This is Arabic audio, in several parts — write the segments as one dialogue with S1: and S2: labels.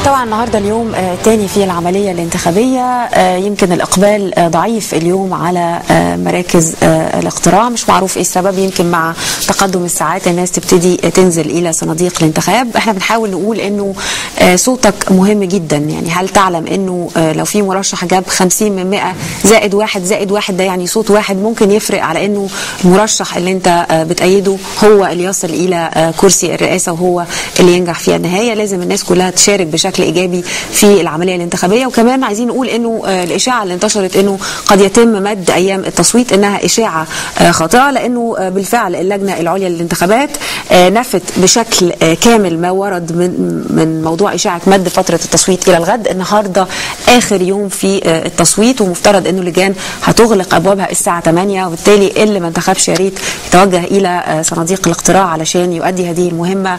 S1: طبعا النهارده اليوم تاني في العمليه الانتخابيه. يمكن الاقبال ضعيف اليوم على مراكز الاقتراع، مش معروف ايه السبب. يمكن مع تقدم الساعات الناس تبتدي تنزل الى صناديق الانتخاب. احنا بنحاول نقول انه صوتك مهم جدا. يعني هل تعلم انه لو في مرشح جاب 50 من 100 زائد واحد ده يعني صوت واحد ممكن يفرق على انه المرشح اللي انت بتأيده هو اللي يصل الى كرسي الرئاسه وهو اللي ينجح في النهايه. لازم الناس كلها تشارك بشكل ايجابي في العمليه الانتخابيه. وكمان عايزين نقول انه الاشاعه اللي انتشرت انه قد يتم مد ايام التصويت انها اشاعه خاطئه، لانه بالفعل اللجنه العليا للانتخابات نفت بشكل كامل ما ورد من موضوع اشاعه مد فتره التصويت الى الغد. النهارده اخر يوم في التصويت، ومفترض انه اللجان هتغلق ابوابها الساعه 8، وبالتالي اللي ما انتخبش يا ريت يتوجه الى صناديق الاقتراع علشان يؤدي هذه المهمه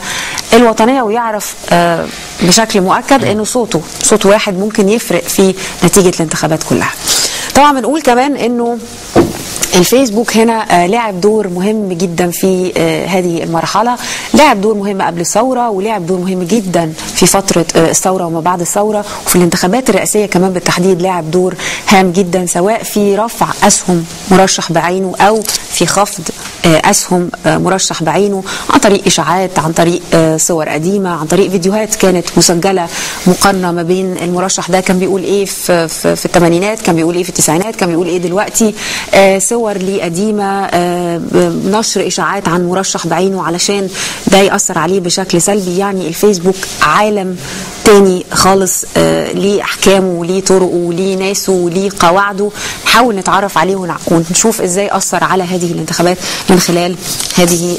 S1: الوطنيه ويعرف بشكل مؤكد انه صوت واحد ممكن يفرق في نتيجه الانتخابات كلها. طبعا بنقول كمان انه الفيسبوك هنا لعب دور مهم جدا في هذه المرحلة. لعب دور مهم قبل الثورة، ولعب دور مهم جدا في فترة الثورة وما بعد الثورة، وفي الانتخابات الرئاسية كمان بالتحديد لعب دور هام جدا، سواء في رفع أسهم مرشح بعينه أو في خفض أسهم مرشح بعينه، عن طريق إشاعات، عن طريق صور قديمة، عن طريق فيديوهات كانت مسجلة مقارنة ما بين المرشح ده كان بيقول إيه في الثمانينات، كان بيقول إيه في التسعينات، كان بيقول إيه دلوقتي، صور ليه قديمة، نشر إشاعات عن مرشح بعينه علشان ده يأثر عليه بشكل سلبي. يعني الفيسبوك عالم تاني خالص، ليه أحكامه، ليه طرقه، ليه ناسه، ليه قواعده. نحاول نتعرف عليه ونشوف إزاي أثر على هذه الانتخابات من خلال هذه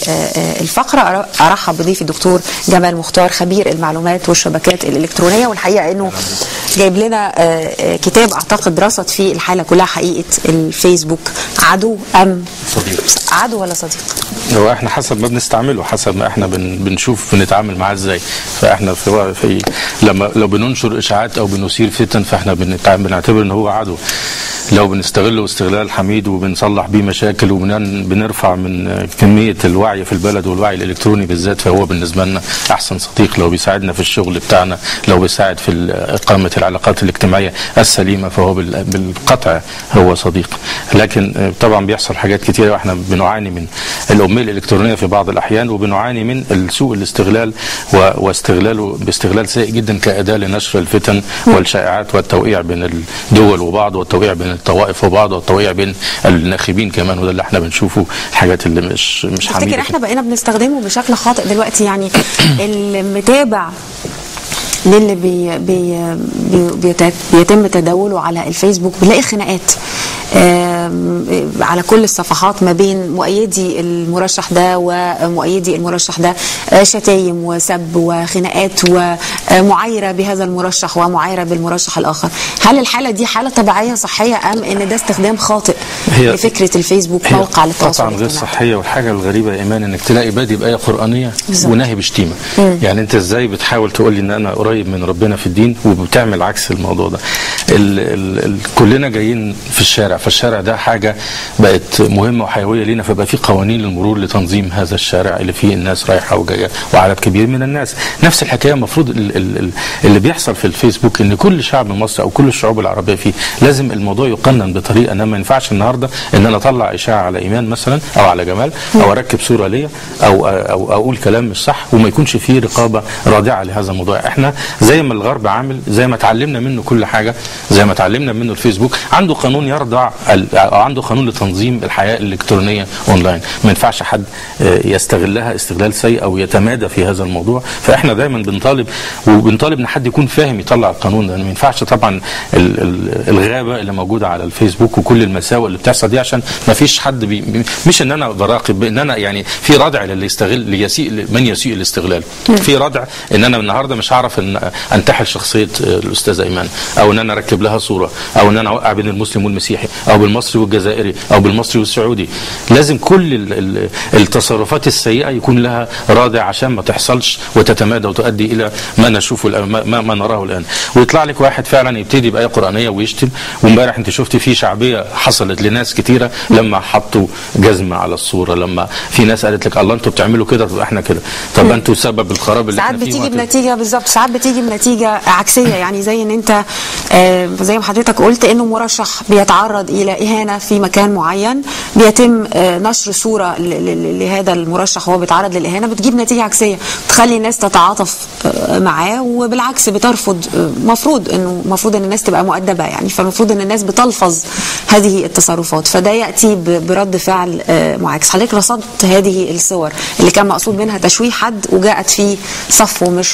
S1: الفقرة. أرحب بضيف الدكتور جمال مختار، خبير المعلومات والشبكات الإلكترونية، والحقيقة أنه جايب لنا كتاب أعتقد رصد فيه الحالة كلها، حقيقة الفيسبوك عدو أم
S2: صديق؟
S1: عدو ولا صديق؟
S2: هو احنا حسب ما بنستعمله، حسب ما احنا بنشوف بنتعامل معاه ازاي. فاحنا في لو بننشر اشاعات او بنثير فتن فاحنا بنعتبر ان هو عدو. لو بنستغله استغلال حميد وبنصلح بيه مشاكل وبنرفع من كمية الوعي في البلد والوعي الإلكتروني بالذات، فهو بالنسبة لنا أحسن صديق. لو بيساعدنا في الشغل بتاعنا، لو بيساعد في إقامة العلاقات الاجتماعية السليمة، فهو بالقطع هو صديق. لكن طبعا بيحصل حاجات كتيرة واحنا بنعاني من الأمية الإلكترونية في بعض الأحيان، وبنعاني من سوء الاستغلال واستغلاله باستغلال سيء جدا كأداة لنشر الفتن والشائعات والتوقيع بين الدول وبعض، والتوقيع بين الطوائف وبعض، والتوقيع بين الناخبين كمان. وده اللي احنا بنشوفه، الحاجات اللي مش حميدة.
S1: تفتكر احنا بقينا بنستخدمه بشكل خاطئ دلوقتي؟ يعني المتابع للي بيتم تداوله على الفيسبوك بنلاقي خناقات على كل الصفحات ما بين مؤيدي المرشح ده ومؤيدي المرشح ده، شتايم وسب وخناقات ومعايرة بهذا المرشح ومعايرة بالمرشح الآخر. هل الحالة دي حالة طبيعية صحية أم إن ده استخدام خاطئ لفكرة الفيسبوك موقع للتواصل
S2: الاجتماعي؟ طبعا غير صحية. والحاجة الغريبة يا إيمان إنك تلاقي بادئ بآية قرآنية وناهي بشتيمة. يعني أنت إزاي بتحاول تقول لي إن أنا قريب من ربنا في الدين وبتعمل عكس الموضوع ده؟ كلنا جايين في الشارع، فالشارع ده حاجة بقت مهمة وحيوية لينا، فبقى في قوانين للمرور لتنظيم هذا الشارع اللي فيه الناس رايحة وجاية وعدد كبير من الناس. نفس الحكاية المفروض اللي بيحصل في الفيسبوك، ان كل شعب مصر او كل الشعوب العربية فيه لازم الموضوع يقنن بطريقة. انا ما ينفعش النهاردة ان انا اطلع اشاعة على ايمان مثلا او على جمال، او اركب صورة ليا او اقول كلام مش صح وما يكونش فيه رقابة رادعة لهذا الموضوع. احنا زي ما الغرب عامل، زي ما اتعلمنا منه كل حاجة، زي ما اتعلمنا منه الفيسبوك، عنده قانون يرضع أو عنده قانون لتنظيم الحياة الإلكترونية أونلاين. ما ينفعش حد يستغلها استغلال سيء أو يتمادى في هذا الموضوع. فإحنا دايما بنطالب إن حد يكون فاهم يطلع القانون ده. ما ينفعش طبعا الغابة اللي موجودة على الفيسبوك وكل المساوئ اللي بتحصل دي، عشان ما فيش حد مش إن أنا براقب، إن أنا يعني في ردع للي يستغل، من يسيء الاستغلال. في ردع إن أنا النهاردة مش هعرف إن أنتحل شخصية الأستاذة إيمان، أو إن أنا أركب لها صورة، أو إن أنا أوقع بين المسلم والمسيحي. او بالمصري والجزائري او بالمصري والسعودي. لازم كل التصرفات السيئه يكون لها رادع عشان ما تحصلش وتتمادى وتؤدي الى ما نشوفه ما نراه الان. ويطلع لك واحد فعلا يبتدي بايه قرانيه ويشتم. وامبارح انت شفت في شعبيه حصلت لناس كتيره لما حطوا جزمه على الصوره، لما في ناس قالت لك الله انتوا بتعملوا كده، طب احنا كده، طب انتوا سبب الخراب اللي احنا فيه.
S1: ساعات بتيجي بنتيجه بالظبط، ساعات بتيجي بنتيجه عكسيه، يعني زي ان انت زي ما حضرتك قلت انه مرشح بيتعرض الى اهانه في مكان معين، بيتم نشر صوره لهذا المرشح وهو بيتعرض للاهانه، بتجيب نتيجه عكسيه، بتخلي الناس تتعاطف معاه وبالعكس بترفض. المفروض ان الناس تبقى مؤدبه يعني، فالمفروض ان الناس بتلفظ هذه التصرفات، فده ياتي برد فعل معاكس. حضرتك رصدت هذه الصور اللي كان مقصود منها تشويه حد وجاءت في صف ومش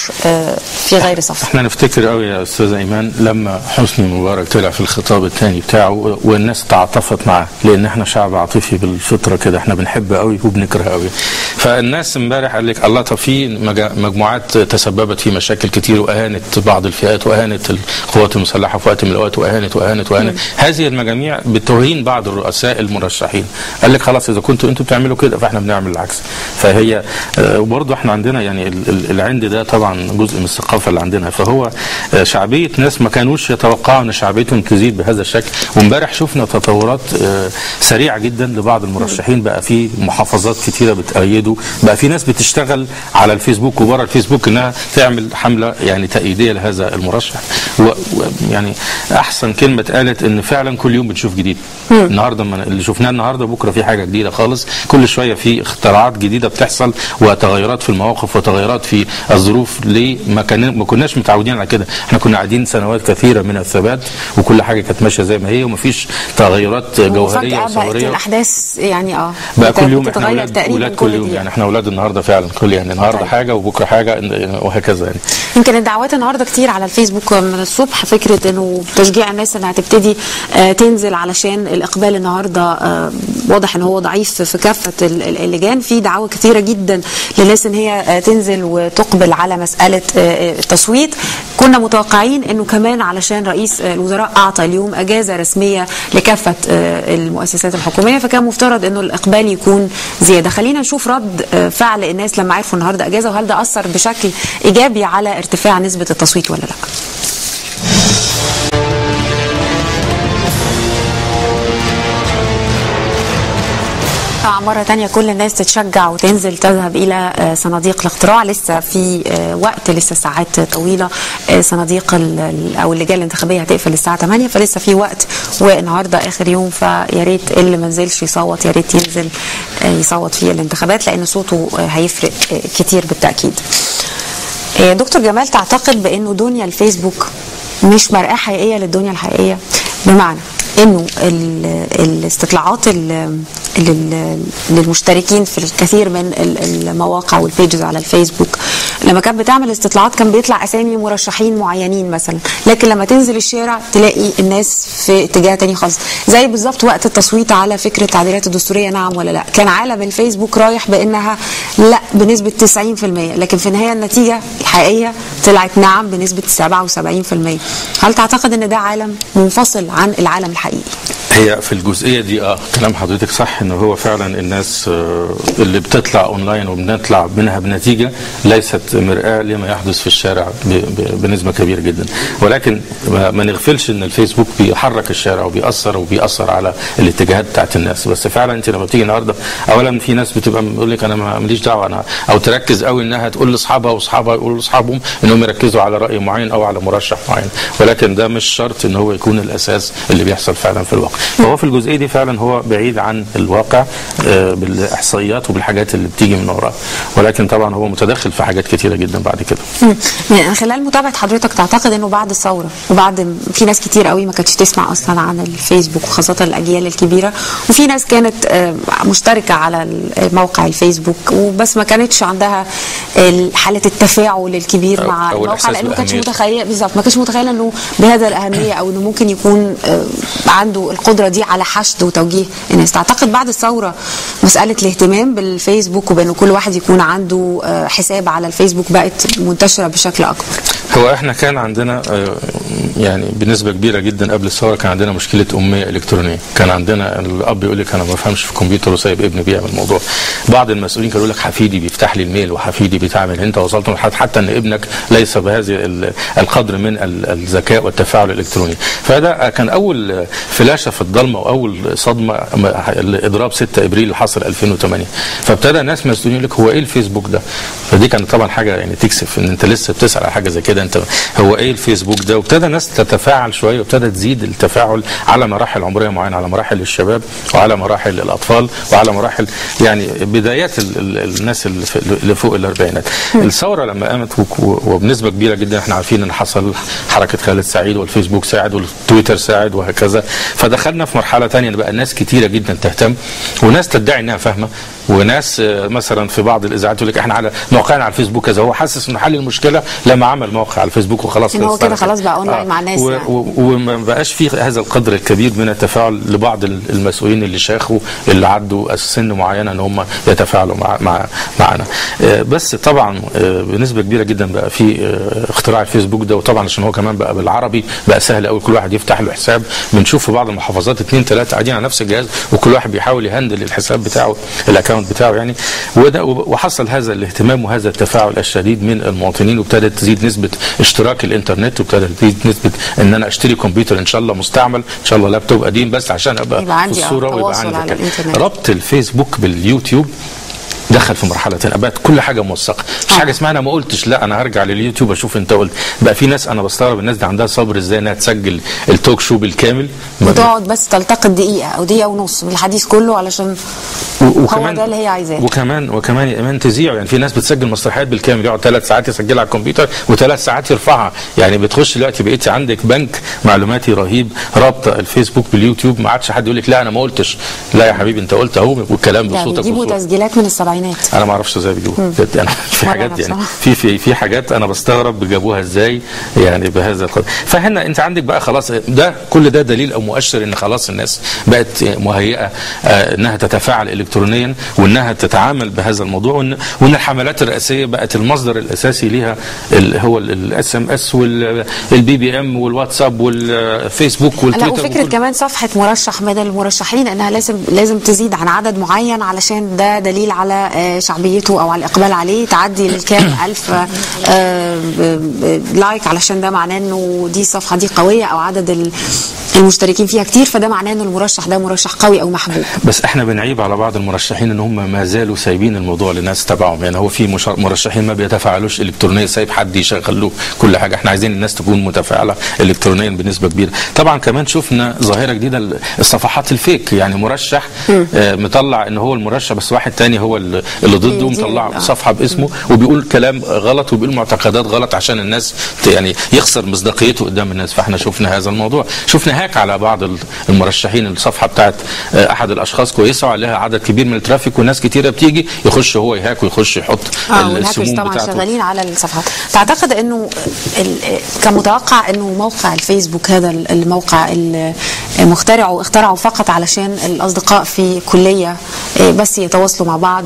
S1: في غير صف.
S2: احنا نفتكر قوي يا استاذه ايمان لما حسني مبارك طلع في الخطاب الثاني بتاعه والناس تعاطفت معاه، لان احنا شعب عاطفي بالفطره كده، احنا بنحب قوي وبنكره قوي. فالناس امبارح قال لك الله، طب في مجموعات تسببت في مشاكل كتير واهانت بعض الفئات واهانت القوات المسلحه في وقت من الاوقات واهانت هذه المجاميع بتهين بعض الرؤساء المرشحين. قال لك خلاص اذا كنتوا انتوا بتعملوا كده فاحنا بنعمل العكس. فهي وبرضه احنا عندنا يعني العند ده طبعا جزء من الثقافه اللي عندنا، فهو شعبيه ناس ما كانوش يتوقعوا ان شعبيتهم تزيد بهذا الشكل. وامبارح شفنا تطورات سريعه جدا لبعض المرشحين، بقى في محافظات كتيره بتأيده، بقى في ناس بتشتغل على الفيسبوك وبره الفيسبوك انها تعمل حمله يعني تأييديه لهذا المرشح. ويعني احسن كلمه اتقالت ان فعلا كل يوم بنشوف جديد. النهارده اللي شفناه النهارده بكره في حاجه جديده خالص، كل شويه في اختراعات جديده بتحصل وتغيرات في المواقف وتغيرات في الظروف. ليه ما كناش متعودين على كده؟ احنا كنا قاعدين سنوات كثيره من الثبات وكل حاجه كانت ماشيه زي ما هي ومفيش تغيرات جوهريه وصوريه.
S1: الاحداث يعني
S2: بقى كل يوم احنا اولاد كل يوم يعني، احنا اولاد النهارده فعلا كل يعني النهارده حاجه وبكره حاجه وهكذا يعني.
S1: يمكن الدعوات النهارده كتير على الفيسبوك من الصبح، فكره انه تشجيع الناس انها تبتدي تنزل علشان الاقبال النهارده واضح ان هو ضعيف في كافه اللجان. في دعوه كتيره جدا للناس ان هي تنزل وتقبل على مساله التصويت. كنا متوقعين انه كمان علشان رئيس الوزراء اعطى اليوم اجازه رسميه لكافه المؤسسات الحكوميه، فكان مفترض انه الاقبال يكون زياده. خلينا نشوف رد فعل الناس لما عرفوا النهارده اجازه، وهل ده اثر بشكل ايجابي على ارتفاع نسبه التصويت ولا لا. مرة تانية كل الناس تتشجع وتنزل تذهب إلى صناديق الاقتراع. لسه في وقت، لسه ساعات طويلة. صناديق أو اللجان الانتخابية هتقفل الساعة 8، فلسه في وقت، والنهاردة آخر يوم، فيا ريت اللي ما نزلش يصوت يا ريت ينزل يصوت في الانتخابات، لأن صوته هيفرق كتير بالتأكيد. دكتور جمال، تعتقد بأنه دنيا الفيسبوك مش مرآة حقيقية للدنيا الحقيقية؟ بمعنى انه الاستطلاعات للمشتركين في الكثير من المواقع والبيجز على الفيسبوك، لما كانت بتعمل استطلاعات كان بيطلع اسامي مرشحين معينين مثلا، لكن لما تنزل الشارع تلاقي الناس في اتجاه تاني خالص. زي بالظبط وقت التصويت على فكره التعديلات الدستوريه نعم ولا لا، كان عالم الفيسبوك رايح بانها لا بنسبه 90%، لكن في النهايه النتيجه الحقيقيه طلعت نعم بنسبه 77%. هل تعتقد ان ده عالم منفصل عن العالم الحقيقي؟
S2: هي في الجزئيه دي كلام حضرتك صح، ان هو فعلا الناس اللي بتطلع اونلاين وبنطلع منها بنتيجه ليست مرآة لما يحدث في الشارع بنسبه كبيره جدا. ولكن ما نغفلش ان الفيسبوك بيحرك الشارع وبيأثر على الاتجاهات بتاعت الناس. بس فعلا انت لما بتيجي النهارده، اولا في ناس بتبقى بتقول لك انا ماليش دعوه، انا او تركز قوي انها تقول لاصحابها واصحابها يقولوا لاصحابهم انهم يركزوا على راي معين او على مرشح معين، ولكن ده مش شرط ان هو يكون الاساس اللي بيحصل فعلا في الواقع. فهو في الجزئيه دي فعلا هو بعيد عن الواقع بالاحصائيات وبالحاجات اللي بتيجي من وراه، ولكن طبعا هو متدخل في حاجات كتيره جدا بعد كده.
S1: من خلال متابعه حضرتك تعتقد انه بعد الثوره وبعد في ناس كتير قوي ما كانتش تسمع اصلا عن الفيسبوك وخاصه الاجيال الكبيره، وفي ناس كانت مشتركه على موقع الفيسبوك وبس ما كانتش عندها حاله التفاعل الكبير مع الموقع، لانه ما كانتش متخيله بالظبط، ما كانتش متخيله انه بهذا الاهميه او انه ممكن يكون عنده القدره دي على حشد وتوجيه الناس. تعتقد بعد الثوره مساله الاهتمام بالفيسبوك وبانه كل واحد يكون عنده حساب على الفيسبوك بقت منتشره بشكل اكبر؟
S2: هو احنا كان عندنا يعني بنسبه كبيره جدا قبل الثوره كان عندنا مشكله اميه الكترونيه. كان عندنا الاب يقول لك انا ما بفهمش في الكمبيوتر وسايب ابني بيعمل الموضوع. بعض المسؤولين كانوا يقول لك حفيدي بيفتح لي الميل وحفيدي بيتعامل. انت وصلت حتى ان ابنك ليس بهذه القدر من الذكاء والتفاعل الالكتروني. فده كان اول فلاشه في الضلمه واول صدمه الاضراب 6 ابريل اللي حصل 2008. فابتدى ناس مسؤولين يقول لك هو ايه الفيسبوك ده؟ فدي كانت طبعا حاجه يعني تكسف ان انت لسه بتسال على حاجه زي كده. انت هو ايه الفيسبوك ده؟ وابتدى الناس تتفاعل شويه وابتدى تزيد التفاعل على مراحل عمريه معينه، على مراحل الشباب وعلى مراحل الاطفال وعلى مراحل يعني بدايات الناس اللي فوق الاربعينات. الثوره لما قامت وبنسبه كبيره جدا احنا عارفين ان حصل حركه خالد سعيد والفيسبوك ساعد والتويتر ساعد وهكذا. فدخلنا في مرحله ثانيه بقى الناس كتيره جدا تهتم وناس تدعي انها فاهمه وناس مثلا في بعض الاذاعات يقول لك احنا على موقعنا على الفيسبوك كذا. هو حاسس انه حل المشكله لما عمل موقع على الفيسبوك وخلاص.
S1: هو كده خلاص بقى اونلاين مع الناس يعني.
S2: وما بقاش في هذا القدر الكبير من التفاعل لبعض المسؤولين اللي شاخوا اللي عدوا سن معينه ان هم يتفاعلوا معنا. بس طبعا بنسبه كبيره جدا بقى في اختراع الفيسبوك ده. وطبعا عشان هو كمان بقى بالعربي بقى سهل قوي كل واحد يفتح له حساب. بنشوف في بعض المحافظات 2 3 قاعدين على نفس الجهاز وكل واحد بيحاول يهندل الحساب بتاعه الاكونت بتاعه يعني. وحصل هذا الاهتمام وهذا التفاعل الشديد من المواطنين وابتدت تزيد نسبه اشتراك الانترنت وابتدت تزيد نسبه ان انا اشتري كمبيوتر ان شاء الله مستعمل ان شاء الله لابتوب قديم بس عشان ابقى في الصوره ويبقى عندي ربط الفيسبوك باليوتيوب. دخل في مرحله ثانيه بقت كل حاجه موثقه. مش حاجه اسمها انا ما قلتش، لا انا هرجع لليوتيوب اشوف انت قلت. بقى في ناس انا بستغرب الناس دي عندها صبر ازاي انها تسجل التوك شو بالكامل
S1: وتقعد بس تلتقط دقيقه او دقيقه ونص من الحديث كله علشان هو ده اللي هي عايزاه.
S2: وكمان يا ايمان تذيعه. يعني في ناس بتسجل مسرحيات بالكامل يقعد 3 ساعات يسجلها على الكمبيوتر و3 ساعات يرفعها. يعني بتخش دلوقتي بقيتي عندك بنك معلوماتي رهيب رابطه الفيسبوك باليوتيوب. ما عادش حد يقول لك لا انا ما قلتش. لا يا حبيبي انت قلت اهو والكلام بصوتك.
S1: بيجيبوا تسجيلات من السبعينات.
S2: انا ما اعرفش ازاي بيجيبوها بجد. انا في حاجات يعني في حاجات انا بستغرب جابوها ازاي يعني بهذا القدر. فهنا انت عندك بقى خلاص ده كل ده دليل او مؤشر ان خلاص الناس بقت مهيئه انها تتفاعل الكترونيا وانها تتعامل بهذا الموضوع وان الحملات الرئاسيه بقت المصدر الاساسي ليها هو الاس ام اس والبي بي ام والواتساب والفيسبوك والتويتر.
S1: لا وفكره كمان صفحه مرشح من المرشحين انها لازم تزيد عن عدد معين علشان ده دليل على شعبيته او على الاقبال عليه تعدي للكام الف لايك علشان ده معناه انه دي الصفحه دي قويه او عدد المشتركين فيها كتير فده معناه ان المرشح ده مرشح قوي او محبوب.
S2: بس احنا بنعيب على بعض المرشحين ان هم ما زالوا سايبين الموضوع للناس تبعهم. يعني هو في مرشحين ما بيتفاعلوش الكترونيا سايب حد يشغل له كل حاجه. احنا عايزين الناس تكون متفاعله الكترونيا بنسبه كبيره. طبعا كمان شفنا ظاهره جديده الصفحات الفيك. يعني مرشح مطلع ان هو المرشح بس واحد تاني هو اللي ضده مطلع صفحه باسمه وبيقول كلام غلط وبيقول معتقدات غلط عشان الناس يعني يخسر مصداقيته قدام الناس. فاحنا شفنا هذا الموضوع. شفنا هاك على بعض المرشحين. الصفحه بتاعت احد الاشخاص كويسه وعليها عدد كبير من الترافيك وناس كتيره بتيجي يخش هو يهاك ويخش يحط السموم بتاعته.
S1: طبعا شغالين على الصفحات. تعتقد انه كان متوقع انه موقع الفيسبوك هذا الموقع اخترعه فقط علشان الاصدقاء في كليه بس يتواصلوا مع بعض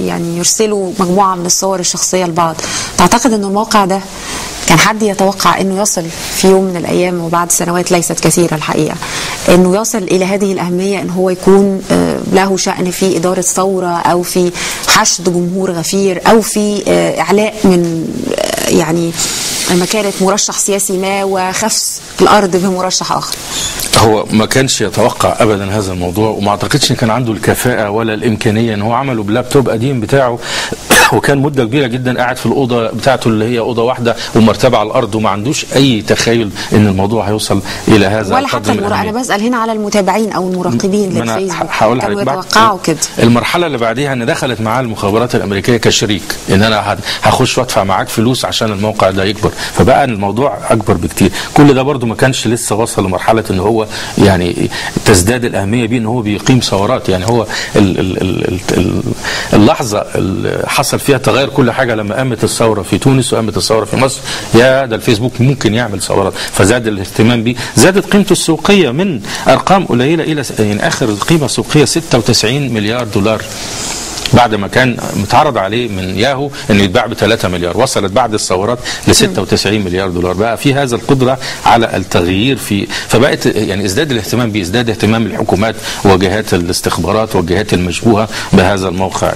S1: يعني يرسلوا مجموعه من الصور الشخصيه لبعض. تعتقد انه الموقع ده كان حد يتوقع انه يصل في يوم من الايام وبعد سنوات ليست كثيره الحقيقه انه يصل الى هذه الاهميه ان هو يكون له شأن في اداره ثوره او في حشد جمهور غفير او في اعلاء من يعني مكانه مرشح سياسي ما وخفس الارض بمرشح اخر؟
S2: هو ما كانش يتوقع ابدا هذا الموضوع وما اعتقدش ان كان عنده الكفاءه ولا الامكانيه ان هو عمله بلابتوب قديم بتاعه وكان مده كبيره جدا قاعد في الاوضه بتاعته اللي هي اوضه واحده ومرتبه على الارض وما عندوش اي تخيل ان الموضوع هيوصل الى هذا
S1: ولا حتى انا بسال هنا على المتابعين او المراقبين للفيسبوك كانوا يتوقعوا كده.
S2: المرحله اللي بعديها ان دخلت معاه المخابرات الامريكيه كشريك ان انا هخش وادفع معاك فلوس عشان الموقع ده يكبر. فبقى الموضوع اكبر بكتير. كل ده برضو ما كانش لسه وصل لمرحله ان هو يعني تزداد الاهميه بيه ان هو بيقيم ثورات. يعني هو اللحظه اللي حصل فيها تغير كل حاجه لما قامت الثوره في تونس وقامت الثوره في مصر. يا ده الفيسبوك ممكن يعمل ثورات. فزاد الاهتمام بيه. زادت قيمته السوقيه من ارقام قليله الى يعني اخر قيمه سوقيه 96 مليار دولار بعد ما كان متعرض عليه من ياهو انه يتباع ب 3 مليار، وصلت بعد الثورات ل 96 مليار دولار. بقى في هذا القدره على التغيير فبقت يعني ازداد الاهتمام بيه، ازداد اهتمام الحكومات وجهات الاستخبارات والجهات المشبوهه بهذا الموقع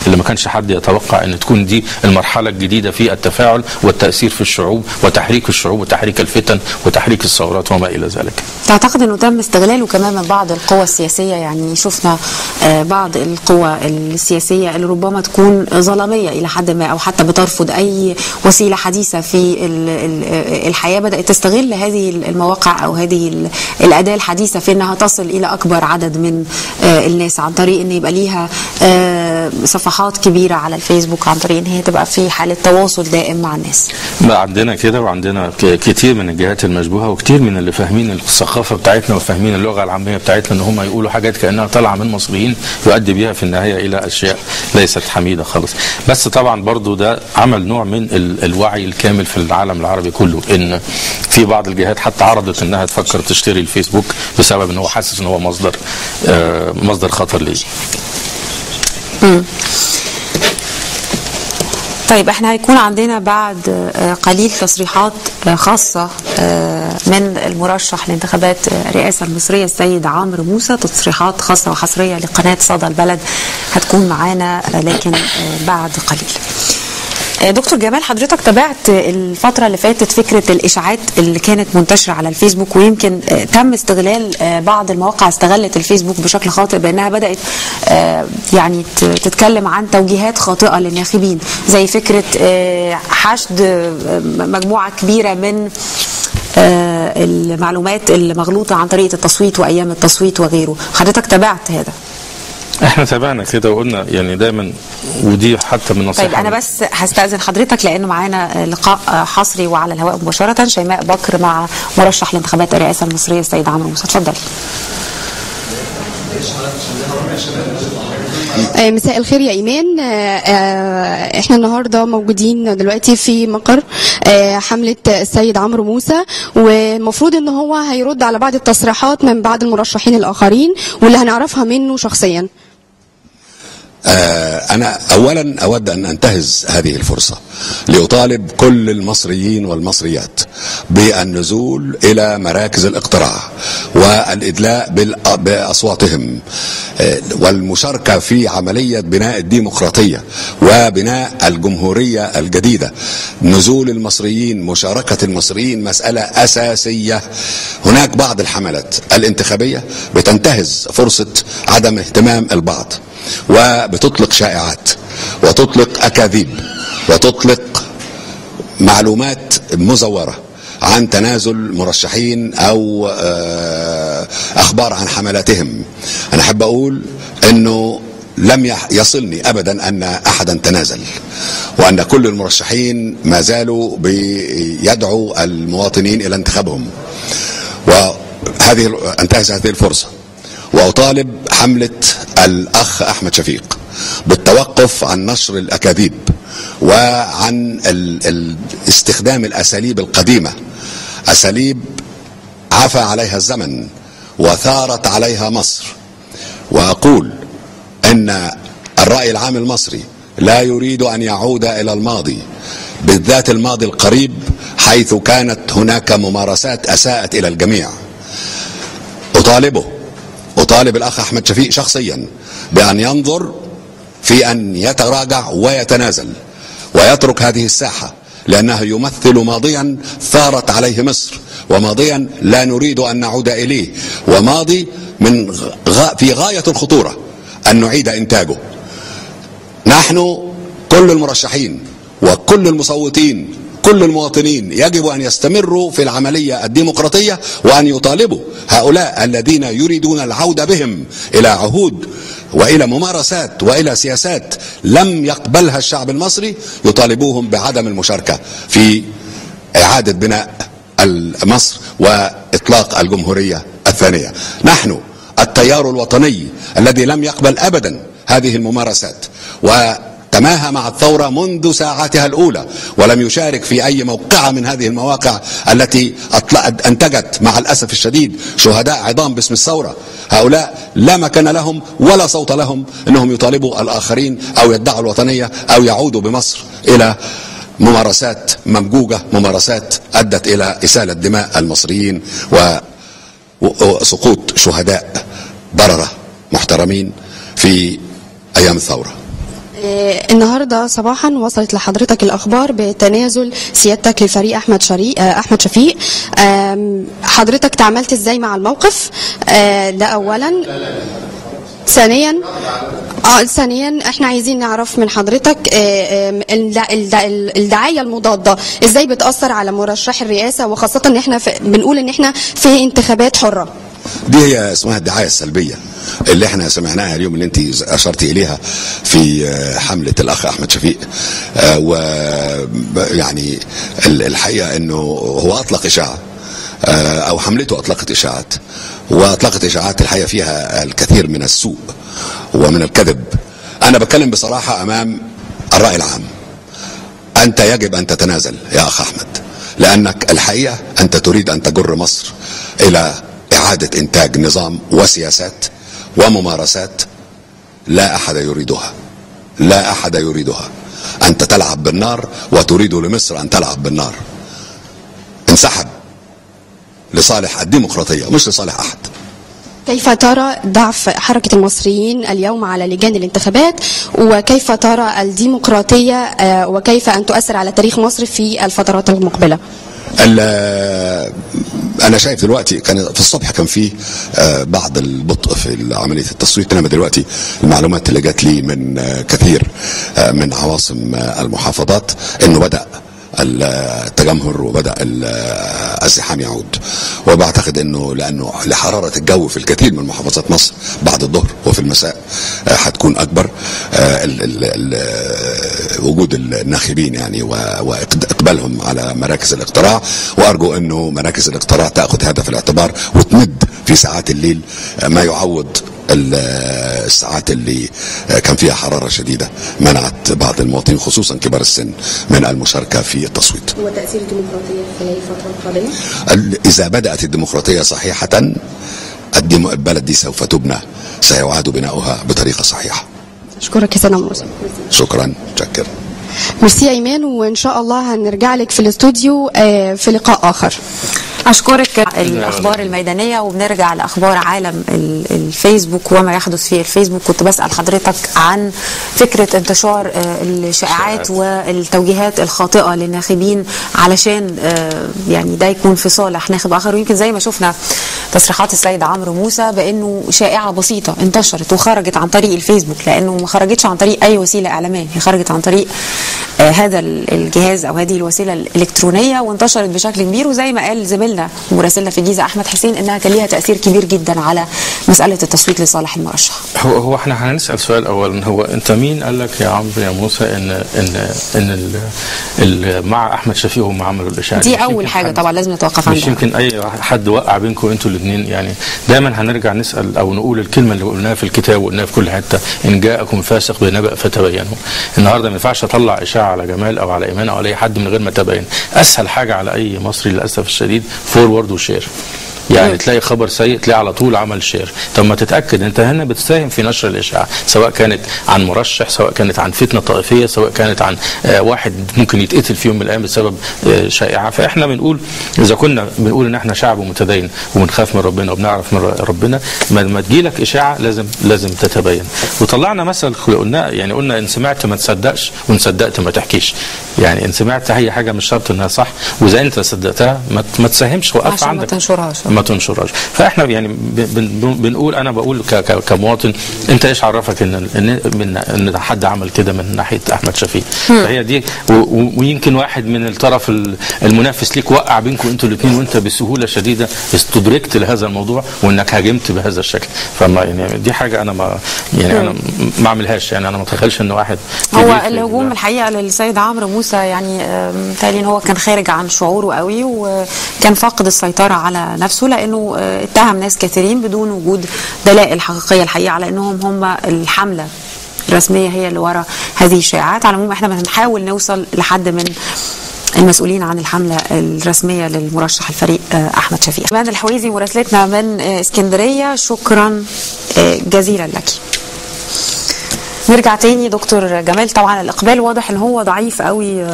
S2: اللي ما كانش حد يتوقع ان تكون دي المرحله الجديده في التفاعل والتاثير في الشعوب وتحريك الشعوب وتحريك الفتن وتحريك الثورات وما الى ذلك.
S1: تعتقد انه تم استغلاله كمان من بعض القوى السياسيه؟ يعني شفنا بعض القوى السياسيه اللي ربما تكون ظلاميه الى حد ما او حتى بترفض اي وسيله حديثه في الحياه، بدات تستغل هذه المواقع او هذه الاداه الحديثه في انها تصل الى اكبر عدد من الناس عن طريق ان يبقى ليها صفحات كبيره على الفيسبوك، عن طريق ان هي تبقى في حاله تواصل دائم مع الناس.
S2: بقى عندنا كده، وعندنا كتير من الجهات المشبوهه وكتير من اللي فاهمين الثقافه بتاعتنا وفاهمين اللغه العاميه بتاعتنا ان هم يقولوا حاجات كانها طالعه من مصريين يؤدي بيها في النهايه الى اشياء ليست حميده خالص. بس طبعا برضو ده عمل نوع من الوعي الكامل في العالم العربي كله، ان في بعض الجهات حتى عرضت انها تفكر تشتري الفيسبوك بسبب ان هو حاسس ان هو مصدر خطر ليه.
S1: طيب احنا هيكون عندنا بعد قليل تصريحات خاصة من المرشح لانتخابات الرئاسة المصرية السيد عمرو موسى، تصريحات خاصة وحصرية لقناة صدى البلد هتكون معانا لكن بعد قليل. دكتور جمال، حضرتك تابعت الفترة اللي فاتت فكرة الإشاعات اللي كانت منتشرة على الفيسبوك، ويمكن تم استغلال بعض المواقع استغلت الفيسبوك بشكل خاطئ بأنها بدأت يعني تتكلم عن توجيهات خاطئة للناخبين، زي فكرة حشد مجموعة كبيرة من المعلومات المغلوطة عن طريقة التصويت وأيام التصويت وغيره. حضرتك تابعت هذا؟
S2: احنا تابعنا كده وقلنا يعني دايما، ودي حتى من نصيحة.
S1: طيب انا بس هستأذن حضرتك لانه معانا لقاء حصري وعلى الهواء مباشرة، شيماء بكر مع مرشح لانتخابات الرئاسة المصرية السيد عمرو موسى. اتفضلي.
S3: مساء الخير يا إيمان. احنا النهارده موجودين دلوقتي في مقر حملة السيد عمرو موسى، والمفروض ان هو هيرد على بعض التصريحات من بعض المرشحين الآخرين واللي هنعرفها منه شخصيا.
S4: أنا أولا أود أن أنتهز هذه الفرصة لأطالب كل المصريين والمصريات بالنزول إلى مراكز الاقتراع والإدلاء بأصواتهم والمشاركة في عملية بناء الديمقراطية وبناء الجمهورية الجديدة. نزول المصريين، مشاركة المصريين مسألة أساسية. هناك بعض الحملات الانتخابية بتنتهز فرصة عدم اهتمام البعض وبتطلق شائعات وتطلق أكاذيب وتطلق معلومات مزورة عن تنازل مرشحين أو أخبار عن حملاتهم. أنا أحب أقول أنه لم يصلني أبدا أن أحدا تنازل، وأن كل المرشحين ما زالوا بيدعوا المواطنين إلى انتخابهم. وهذه انتهز هذه الفرصة وأطالب حملة الأخ أحمد شفيق بالتوقف عن نشر الأكاذيب وعن استخدام الأساليب القديمة، أساليب عفى عليها الزمن وثارت عليها مصر. وأقول أن الرأي العام المصري لا يريد أن يعود إلى الماضي، بالذات الماضي القريب، حيث كانت هناك ممارسات أساءت إلى الجميع. أطالب الأخ أحمد شفيق شخصيا بأن ينظر في أن يتراجع ويتنازل ويترك هذه الساحة، لأنه يمثل ماضيا ثارت عليه مصر، وماضيا لا نريد أن نعود إليه، وماضي في غاية الخطورة أن نعيد إنتاجه. نحن كل المرشحين وكل المصوتين كل المواطنين يجب أن يستمروا في العملية الديمقراطية، وأن يطالبوا هؤلاء الذين يريدون العودة بهم إلى عهود وإلى ممارسات وإلى سياسات لم يقبلها الشعب المصري، يطالبوهم بعدم المشاركة في إعادة بناء مصر وإطلاق الجمهورية الثانية. نحن التيار الوطني الذي لم يقبل أبدا هذه الممارسات، تماهى مع الثورة منذ ساعاتها الأولى، ولم يشارك في أي موقعة من هذه المواقع التي أنتجت مع الأسف الشديد شهداء عظام باسم الثورة. هؤلاء لا مكان لهم ولا صوت لهم أنهم يطالبوا الآخرين أو يدعوا الوطنية أو يعودوا بمصر إلى ممارسات ممجوجة، ممارسات أدت إلى إسالة دماء المصريين وسقوط شهداء بررة محترمين في أيام الثورة.
S3: النهارده صباحا وصلت لحضرتك الاخبار بتنازل سيادتك للفريق احمد شفيق. حضرتك تعاملت ازاي مع الموقف؟ ده اولا. ثانيا احنا عايزين نعرف من حضرتك الدعايه المضاده ازاي بتاثر على مرشح الرئاسه، وخاصه ان احنا بنقول ان احنا في انتخابات حره.
S4: دي هي اسمها الدعايه السلبيه اللي احنا سمعناها اليوم اللي انت اشرتي اليها في حمله الاخ احمد شفيق. ويعني الحقيقه انه هو اطلق اشاعه او حملته اطلقت اشاعات، واطلقت اشاعات الحقيقه فيها الكثير من السوء ومن الكذب. انا بتكلم بصراحه امام الراي العام. انت يجب ان تتنازل يا اخ احمد، لانك الحقيقه انت تريد ان تجر مصر الى اعاده انتاج نظام وسياسات وممارسات لا احد يريدها، لا احد يريدها. انت تلعب بالنار وتريد لمصر ان تلعب بالنار. انسحب لصالح الديمقراطيه مش لصالح احد.
S3: كيف ترى ضعف حركة المصريين اليوم على لجان الانتخابات، وكيف ترى الديمقراطية وكيف أن تؤثر على تاريخ مصر في الفترات المقبلة؟
S4: انا شايف دلوقتي كان في الصبح كان في بعض البطء في عمليه التصويت، انما دلوقتي المعلومات اللي جات لي من كثير من عواصم المحافظات انه بدا التجمهر وبدأ الازدحام يعود. وبعتقد انه لانه لحرارة الجو في الكثير من محافظات مصر بعد الظهر وفي المساء هتكون اكبر، وجود الناخبين يعني واقبالهم على مراكز الاقتراع. وارجو انه مراكز الاقتراع تاخذ هذا في الاعتبار وتمد في ساعات الليل ما يعوض الساعات اللي كان فيها حرارة شديدة منعت بعض المواطنين خصوصا كبار السن من المشاركة في التصويت.
S3: وتأثير الديمقراطية خلال الفترة القادمة؟
S4: إذا بدأت الديمقراطية صحيحة البلد دي سوف تبنى، سيعاد بناؤها بطريقة صحيحة.
S3: أشكرك يا سيدنا موسى.
S4: شكرا. شكرا.
S3: ميرسي يا إيمان، وإن شاء الله هنرجع لك في الاستوديو في لقاء آخر.
S1: أشكرك. الأخبار الميدانية وبنرجع لأخبار عالم الفيسبوك وما يحدث في الفيسبوك. كنت بسأل حضرتك عن فكرة انتشار الشائعات والتوجيهات الخاطئة للناخبين علشان يعني ده يكون في صالح ناخب آخر. ويمكن زي ما شفنا تصريحات السيد عمرو موسى بأنه شائعة بسيطة انتشرت وخرجت عن طريق الفيسبوك، لأنه ما خرجتش عن طريق أي وسيلة إعلامية، هي خرجت عن طريق هذا الجهاز أو هذه الوسيلة الإلكترونية وانتشرت بشكل كبير. وزي ما قال زميلنا مراسلنا في الجيزة أحمد حسين إنها كان ليها تأثير كبير جدا على مسألة التصويت لصالح المرشح.
S2: هو احنا هنسأل سؤال أولا، هو أنت مين قال لك يا عمرو يا موسى إن مع أحمد شفيق هم عملوا الإشاعة
S1: دي أول حاجة طبعا لازم نتوقف عندها.
S2: مش يمكن أي حد وقع بينكم أنتوا الاثنين، يعني دايما هنرجع نسأل أو نقول الكلمة اللي قلناها في الكتاب وقلناها في كل حتة، إن جاءكم فاسق بنبأ فتبينوا. النهارده ما ينفعش أطلع إشاعة على جمال أو على إيمان أو على أي حد من غير ما تبين. أسهل حاجة على أي مصري للأسف الشديد فورورد وشير. يعني تلاقي خبر سيء تلاقي على طول عمل شير. طب ما تتاكد انت هنا بتساهم في نشر الاشاعه، سواء كانت عن مرشح، سواء كانت عن فتنه طائفيه، سواء كانت عن واحد ممكن يتقتل في يوم من الايام بسبب شائعه. فاحنا بنقول اذا كنا بنقول ان احنا شعب متدين وبنخاف من ربنا وبنعرف من ربنا، ما تجيلك اشاعه لازم تتبين. وطلعنا مثل قلنا يعني قلنا ان سمعت ما تصدقش وان صدقت ما تحكيش. يعني ان سمعت اي حاجه مش شرط انها صح، واذا انت صدقتها ما تساهمش، وقف عندك ما تنشرهاش. فاحنا يعني بنقول انا بقول كمواطن انت ايش عرفك ان حد عمل كده من ناحيه احمد شفيق؟ فهي دي ويمكن واحد من الطرف المنافس ليك وقع بينكم انتوا الاثنين وانت بسهوله شديده استدركت لهذا الموضوع وانك هاجمت بهذا الشكل. فما يعني دي حاجه انا ما اعملهاش. يعني انا ما اتخيلش ان واحد
S1: هو الهجوم الحقيقه للسيد عمرو موسى يعني بالتالي ان هو كان خارج عن شعوره قوي وكان فاقد السيطره على نفسه، لانه اتهم ناس كثيرين بدون وجود دلائل حقيقيه الحقيقه على انهم هم الحمله الرسميه هي اللي ورا هذه الشائعات. على العموم احنا بنحاول نوصل لحد من المسؤولين عن الحملة الرسمية للمرشح الفريق أحمد شفيق. إيمان الحويزي مراسلتنا من اسكندرية، شكرا جزيلا لك. نرجع تاني دكتور جمال، طبعا الإقبال واضح ان هو ضعيف قوي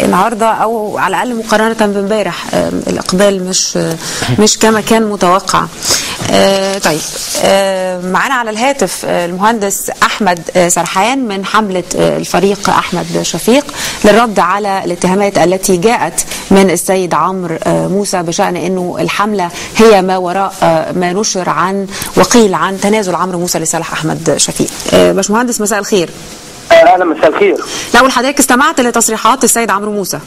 S1: النهارده، او على الأقل مقارنة بامبارح الإقبال مش كما كان متوقع. طيب معانا على الهاتف المهندس أحمد سرحان من حملة الفريق أحمد شفيق للرد على الاتهامات التي جاءت من السيد عمرو موسى بشأن أنه الحملة هي ما وراء ما نشر عن وقيل عن تنازل عمرو موسى لصالح أحمد شفيق. باشمهندس مساء الخير.
S5: اهلا، مساء الخير.
S1: لو حضرتك استمعت لتصريحات السيد عمرو موسى؟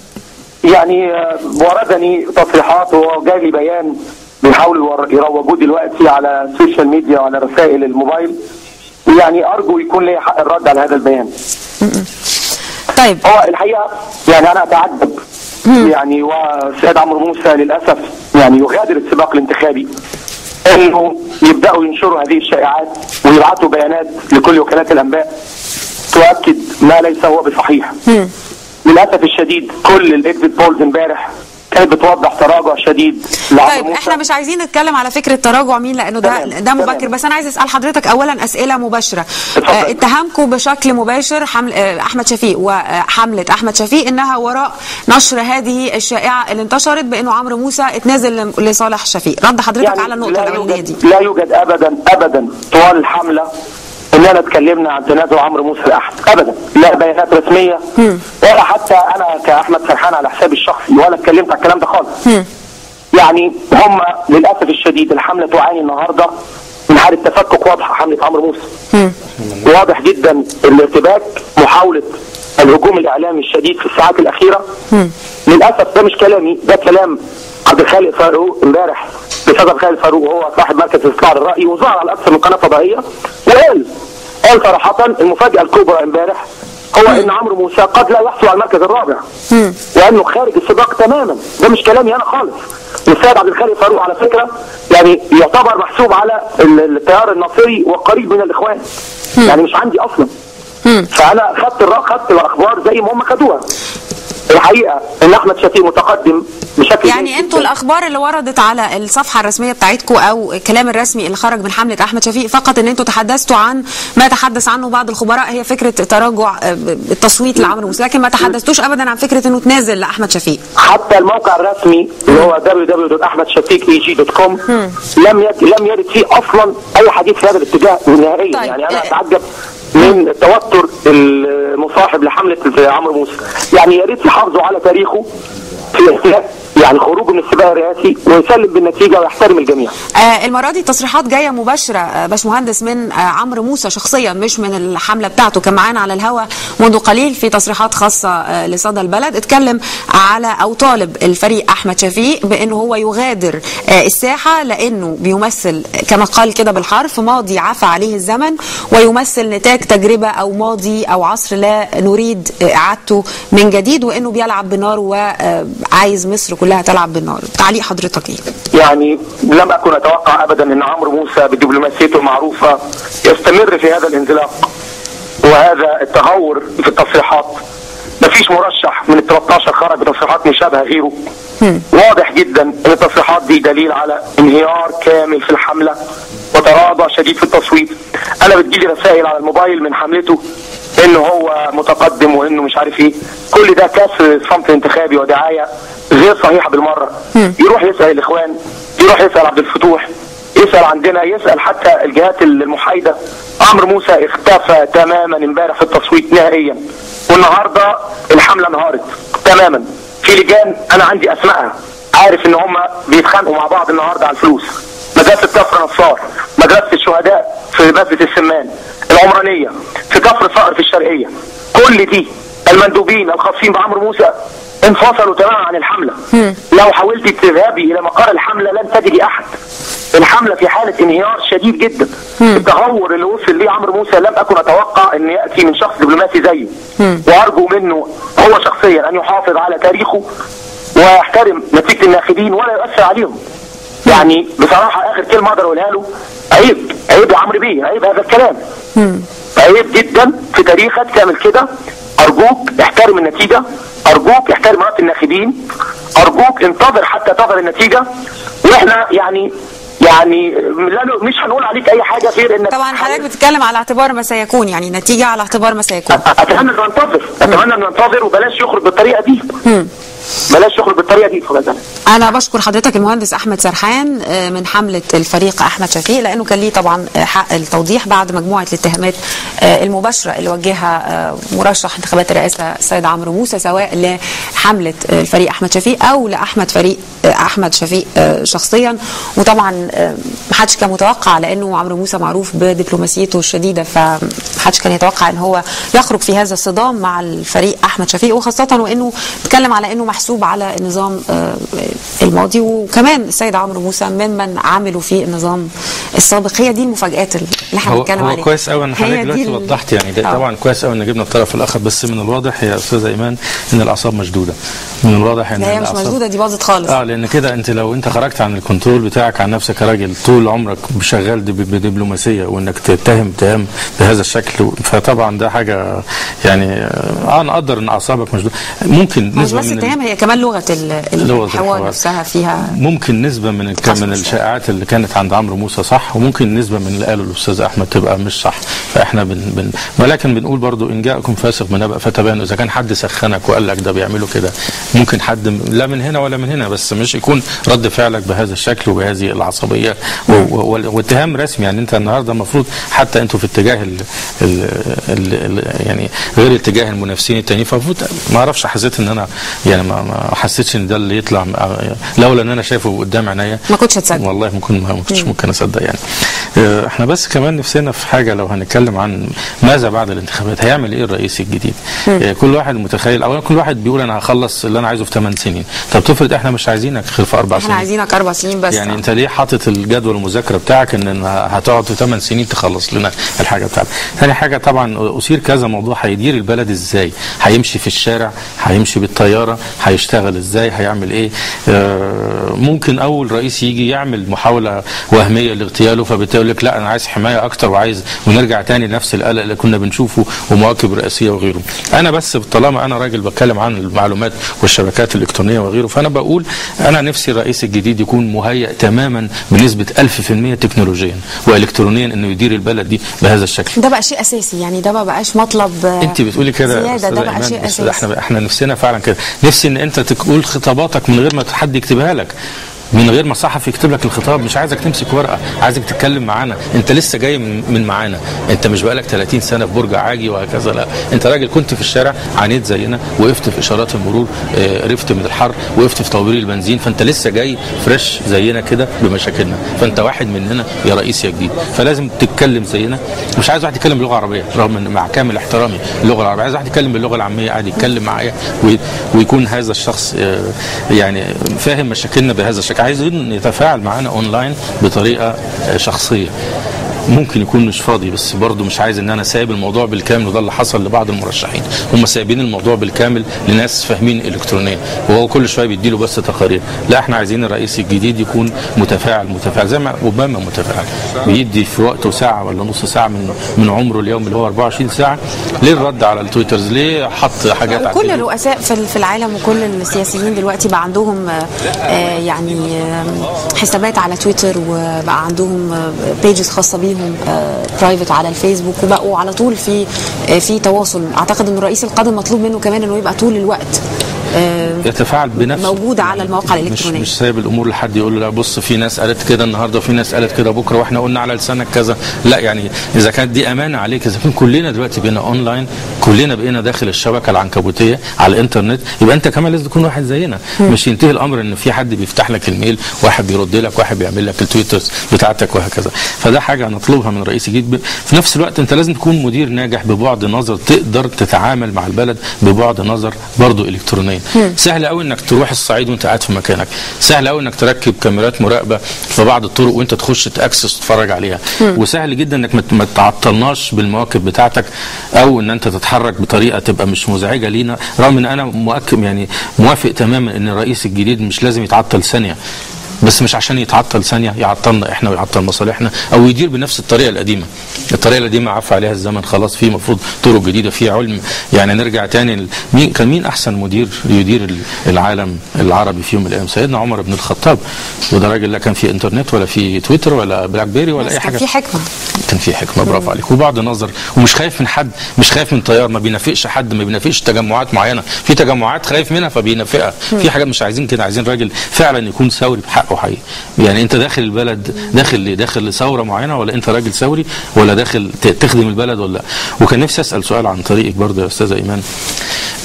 S5: يعني وردني تصريحات وجاء لي بيان بيحاولوا يروجوه دلوقتي على السوشيال ميديا وعلى رسائل الموبايل، يعني ارجو يكون لي حق الرد على هذا البيان.
S1: طيب
S5: هو الحقيقه يعني انا اتعجب يعني، والسيد عمرو موسى للاسف يعني يغادر السباق الانتخابي انه يبداوا ينشروا هذه الشائعات ويبعثوا بيانات لكل وكالات الانباء تؤكد ما ليس هو بصحيح. للاسف الشديد كل الاكزيت بولز امبارح كانت بتوضح تراجع شديد.
S1: طيب احنا مش عايزين نتكلم على فكره تراجع مين، لانه ده مبكر، بس انا عايز اسال حضرتك اولا اسئله مباشره. اتهامكم بشكل مباشر احمد شفيق وحمله احمد شفيق انها وراء نشر هذه الشائعه اللي انتشرت بانه عمرو موسى اتنازل لصالح شفيق، رد حضرتك يعني على النقطه الاولانيه دي.
S5: لا يوجد ابدا طوال الحمله اننا اتكلمنا عن تنازل عمرو موسى لاحمد ابدا، لا بيانات رسميه ولا حتى انا كاحمد سرحان على حسابي الشخصي ولا اتكلمت على الكلام ده خالص. يعني هم للاسف الشديد الحمله تعاني النهارده من حاله تفكك واضحه. حمله عمرو موسى واضح جدا الارتباك، محاوله الهجوم الاعلامي الشديد في الساعات الاخيره. للاسف ده مش كلامي، ده كلام عبد الخالق فاروق امبارح بسبب عبد الخالق فاروق وهو صاحب مركز الاستطلاع للراي، وظهر على اكثر من قناه فضائيه وقال صراحه المفاجاه الكبرى امبارح هو ان عمرو موسى قد لا يحصل على المركز الرابع وانه خارج السباق تماما. ده مش كلامي انا خالص. والسيد عبد الخالق فاروق على فكره يعني يعتبر محسوب على التيار الناصري وقريب من الاخوان، يعني مش عندي اصلا. فانا خدت الاخبار زي ما هم خدوها. الحقيقه ان احمد شفيق متقدم بشكل
S1: يعني انتوا الاخبار اللي وردت على الصفحه الرسميه بتاعتكم او الكلام الرسمي اللي خرج من حمله احمد شفيق فقط ان انتوا تحدثتوا عن ما تحدث عنه بعض الخبراء، هي فكره تراجع التصويت لعمرو موسى، لكن ما تحدثتوش ابدا عن فكره انه تنازل لاحمد شفيق.
S5: حتى الموقع الرسمي اللي هو www.ahmedshafik.com لم يرد فيه اصلا اي حديث في هذا الاتجاه نهائيا. طيب. يعني انا اتعجب من التوتر المصاحب لحمله عمرو موسى. يعني يا ريت يحافظوا على تاريخه في يعني خروجه من السباق الرئاسي ويسلم بالنتيجه ويحترم الجميع.
S1: المره دي تصريحات جايه مباشره باشمهندس من عمرو موسى شخصيا مش من الحمله بتاعته، كان معانا على الهواء منذ قليل في تصريحات خاصه لصدى البلد، اتكلم على او طالب الفريق احمد شفيق بانه هو يغادر الساحه لانه بيمثل كما قال كده بالحرف ماضي عفى عليه الزمن ويمثل نتاج تجربه او ماضي او عصر لا نريد اعادته من جديد، وانه بيلعب بالنار وعايز مصر كلها تلعب بالنار. تعليق حضرتك ايه؟
S5: يعني لم اكن اتوقع ابدا ان عمرو موسى بدبلوماسيته المعروفه يستمر في هذا الانزلاق وهذا التهور في التصريحات. مفيش مرشح من ال 13 خرج بتصريحات مشابهه غيره. واضح جدا ان التصريحات دي دليل على انهيار كامل في الحمله وتراجع شديد في التصويت. انا بتجيلي رسائل على الموبايل من حملته انه هو متقدم وانه مش عارف ايه، كل ده كسر صمت انتخابي ودعايه غير صحيحه بالمره. يروح يسال الاخوان، يروح يسال عبد الفتوح، يسال عندنا، يسال حتى الجهات المحايده. عمرو موسى اختفى تماما امبارح في التصويت نهائيا، والنهارده الحمله انهارت تماما. في لجان انا عندي اسمائها، عارف ان هم بيتخانقوا مع بعض النهارده على الفلوس. مدرسه كفر نصار، مدرسه الشهداء في مسجد السمان، العمرانيه في كفر صقر في الشرقيه، كل دي المندوبين الخاصين بعمرو موسى انفصلوا تماما عن الحمله. لو حاولت تذهبي الى مقر الحمله لن تجدي احد. الحمله في حاله انهيار شديد جدا. التهور اللي وصل ليه عمرو موسى لم اكن اتوقع ان ياتي من شخص دبلوماسي زيه، وارجو منه هو شخصيا ان يحافظ على تاريخه ويحترم نتيجه الناخبين ولا يؤثر عليهم. يعني بصراحه اخر كلمه اقدر اقولها له، عيب يا عمرو بيه، عيب هذا الكلام. عيب جدا في تاريخك تعمل كده. ارجوك احترم النتيجه، ارجوك احترم رأي الناخبين، ارجوك انتظر حتى تظهر النتيجه. واحنا يعني مش هنقول عليك اي حاجه غير انك
S1: طبعا حضرتك بتتكلم على اعتبار ما سيكون، يعني نتيجه على اعتبار ما سيكون.
S5: اتمنى ان ننتظر وبلاش يخرج بالطريقه دي. بلاش يخرج بالطريقه دي.
S1: انا بشكر حضرتك المهندس احمد سرحان من حمله الفريق احمد شفيق، لانه كان ليه طبعا حق التوضيح بعد مجموعه الاتهامات المباشره اللي وجهها مرشح انتخابات الرئاسه السيد عمرو موسى، سواء لحمله الفريق احمد شفيق او احمد شفيق شخصيا. وطبعا ما حدش كان متوقع، لانه عمرو موسى معروف بدبلوماسيته الشديده، فما حدش كان يتوقع ان هو يخرج في هذا الصدام مع الفريق احمد شفيق، وخاصه وانه بيتكلم على انه محسوب على النظام الماضي، وكمان السيد عمرو موسى ممن عملوا في النظام السابق. هي دي المفاجآت اللي احنا بنتكلم عليها.
S2: هو كويس قوي ان حضرتك دلوقتي وضحت، يعني ده طبعا كويس قوي ان جبنا الطرف الاخر، بس من الواضح يا استاذه ايمان ان الاعصاب مشدوده. من الواضح ان
S1: هي مش مشدوده، دي باظت خالص.
S2: لان كده انت لو انت خرجت عن الكنترول بتاعك عن نفسك كراجل طول عمرك شغال بدبلوماسيه، وانك تتهم بهذا الشكل، فطبعا ده حاجه يعني انا اقدر ان اعصابك مشدوده. ممكن نسبه
S1: مش بس التهم، هي كمان لغه الحوار نفسها فيها
S2: ممكن نسبه من الشائعات اللي كانت عند عمرو موسى صح، وممكن نسبه من اللي قاله الاستاذ احمد تبقى مش صح. فاحنا ولكن بنقول برضو ان جاءكم فاسق بنبأ فتبينوا. اذا كان حد سخنك وقال لك ده بيعملوا كده، ممكن حد لا من هنا ولا من هنا، بس مش يكون رد فعلك بهذا الشكل وبهذه العصبيه واتهام رسمي. يعني انت النهارده المفروض حتى انتوا في اتجاه يعني غير اتجاه المنافسين التانيين، فالمفروض ما اعرفش، حسيت ان انا يعني ما حسيتش ان ده اللي يطلع، لولا ان انا شايفه قدام عينيا
S1: ما كنتش هتصدق
S2: والله. ما كنتش ممكن اصدق يعني. احنا بس كمان نفسنا في حاجه، لو هنتكلم عن ماذا بعد الانتخابات، هيعمل ايه الرئيس الجديد؟ كل واحد متخيل، اولا كل واحد بيقول انا هخلص اللي انا عايزه في 8 سنين. طب تفرض احنا مش عايزينك غير في 4 سنين،
S1: احنا عايزينك 4 سنين بس.
S2: يعني انت ليه حاطط الجدول المذاكره بتاعك ان هتقعد في 8 سنين تخلص لنا الحاجه بتاعتك؟ ثاني حاجه طبعا اثير كذا موضوع، هيدير البلد ازاي؟ هيمشي في الشارع؟ هيمشي بالطياره؟ هيشتغل ازاي؟ هيعمل ايه؟ ممكن اول رئيس يجي يعمل محاوله وهميه لاغتياله، فبالتالي يقول لك لا انا عايز حمايه اكتر وعايز، ونرجع تاني لنفس القلق اللي كنا بنشوفه ومواكب رئاسيه وغيره. انا بس طالما انا راجل بتكلم عن المعلومات والشبكات الالكترونيه وغيره، فانا بقول انا نفسي الرئيس الجديد يكون مهيئ تماما بنسبه 1000% تكنولوجيا والكترونيا انه يدير البلد دي بهذا الشكل.
S1: ده بقى شيء اساسي، يعني ده ما بقاش مطلب
S2: انت بتقولي كده
S1: زياده، ده بقى شيء اساسي.
S2: احنا نفسنا فعلا كده، نفسي ان انت تقول خطاباتك من غير ما حد يكتبها لك، من غير ما صحفي يكتب لك الخطاب. مش عايزك تمسك ورقه، عايزك تتكلم معانا. انت لسه جاي من معانا، انت مش بقالك 30 سنه في برج عاجي وهكذا، لا انت راجل كنت في الشارع، عانيت زينا، وقفت في اشارات المرور، قرفت من الحر، وقفت في طوابير البنزين، فانت لسه جاي فريش زينا كده بمشاكلنا، فانت واحد مننا يا رئيس يا جديد، فلازم تتكلم زينا. مش عايز واحد يتكلم باللغه العربيه، رغم ان مع كامل احترامي اللغه العربيه، عايز واحد يتكلم باللغه العاميه عادي، يتكلم معايا ويكون هذا الشخص يعني فاهم مشاكلنا بهذا الشكل. عايزين يتفاعل معانا اونلاين بطريقه شخصيه. ممكن يكون مش فاضي، بس برضه مش عايز ان انا سايب الموضوع بالكامل، وده اللي حصل لبعض المرشحين، هم سايبين الموضوع بالكامل لناس فاهمين الكترونيا، وهو كل شويه بيديله بس تقارير. لا احنا عايزين الرئيس الجديد يكون متفاعل زي ما اوباما متفاعل، بيدي في وقته ساعه ولا نص ساعه من عمره اليوم اللي هو 24 ساعه للرد على التويترز، ليه حط حاجات على
S1: كل الرؤساء في العالم وكل السياسيين دلوقتي بقى عندهم يعني حسابات على تويتر، وبقى عندهم بيجز خاصه بيهم برايفت على الفيسبوك، وبقوا على طول في تواصل. اعتقد ان الرئيس القادم مطلوب منه كمان انه يبقى طول الوقت
S2: يتفاعل بنفسه،
S1: موجود على المواقع الالكترونيه،
S2: مش سايب الامور لحد يقول له لا بص في ناس قالت كده النهارده وفي ناس قالت كده بكره واحنا قلنا على لسانك كذا. لا يعني اذا كانت دي امانه عليك، اذا كان كلنا دلوقتي بقينا اونلاين، كلنا بقينا داخل الشبكه العنكبوتيه على الانترنت، يبقى انت كمان لازم تكون واحد زينا. مش ينتهي الامر ان في حد بيفتح لك الميل، واحد بيرد لك، واحد بيعمل لك التويترز بتاعتك وهكذا. فده حاجه نطلبها من الرئيس الجديد. في نفس الوقت انت لازم تكون مدير ناجح ببعد نظر، تقدر تتعامل مع البلد ببعد نظر برضه الكترونيا. سهل قوي انك تروح الصعيد وانت قاعد في مكانك، سهل قوي انك تركب كاميرات مراقبه في بعض الطرق وانت تخش تاكسس تتفرج عليها، وسهل جدا انك ما تعطلناش بالمواكب بتاعتك، او ان انت تتحرك بطريقه تبقى مش مزعجه لينا. رغم ان انا موافق تماما ان الرئيس الجديد مش لازم يتعطل ثانيه، بس مش عشان يتعطل ثانيه يعطلنا احنا ويعطل مصالحنا او يدير بنفس الطريقه القديمه. الطريقه القديمه عفى عليها الزمن خلاص، في مفروض طرق جديده، في علم. يعني نرجع تاني مين احسن مدير يدير العالم العربي في يوم من الايام؟ سيدنا عمر بن الخطاب. وده راجل لا كان في انترنت ولا في تويتر ولا بلاك بيري ولا اي حاجه،
S1: كان في حكمه،
S2: كان في حكمه. برافو عليك. وبعد نظر، ومش خايف من حد، مش خايف من طيار، ما بينافقش حد، ما بينافقش تجمعات معينه. في تجمعات خايف منها فبينافقها، في حاجات مش عايزين كده، عايزين راجل فعلا يكون ثوري بحقه حقيقي. يعني انت داخل البلد داخل لثوره معينه، ولا انت راجل ثوري، ولا داخل تخدم البلد ولا؟ وكان نفسي اسال سؤال عن طريقك برضه يا استاذه ايمان،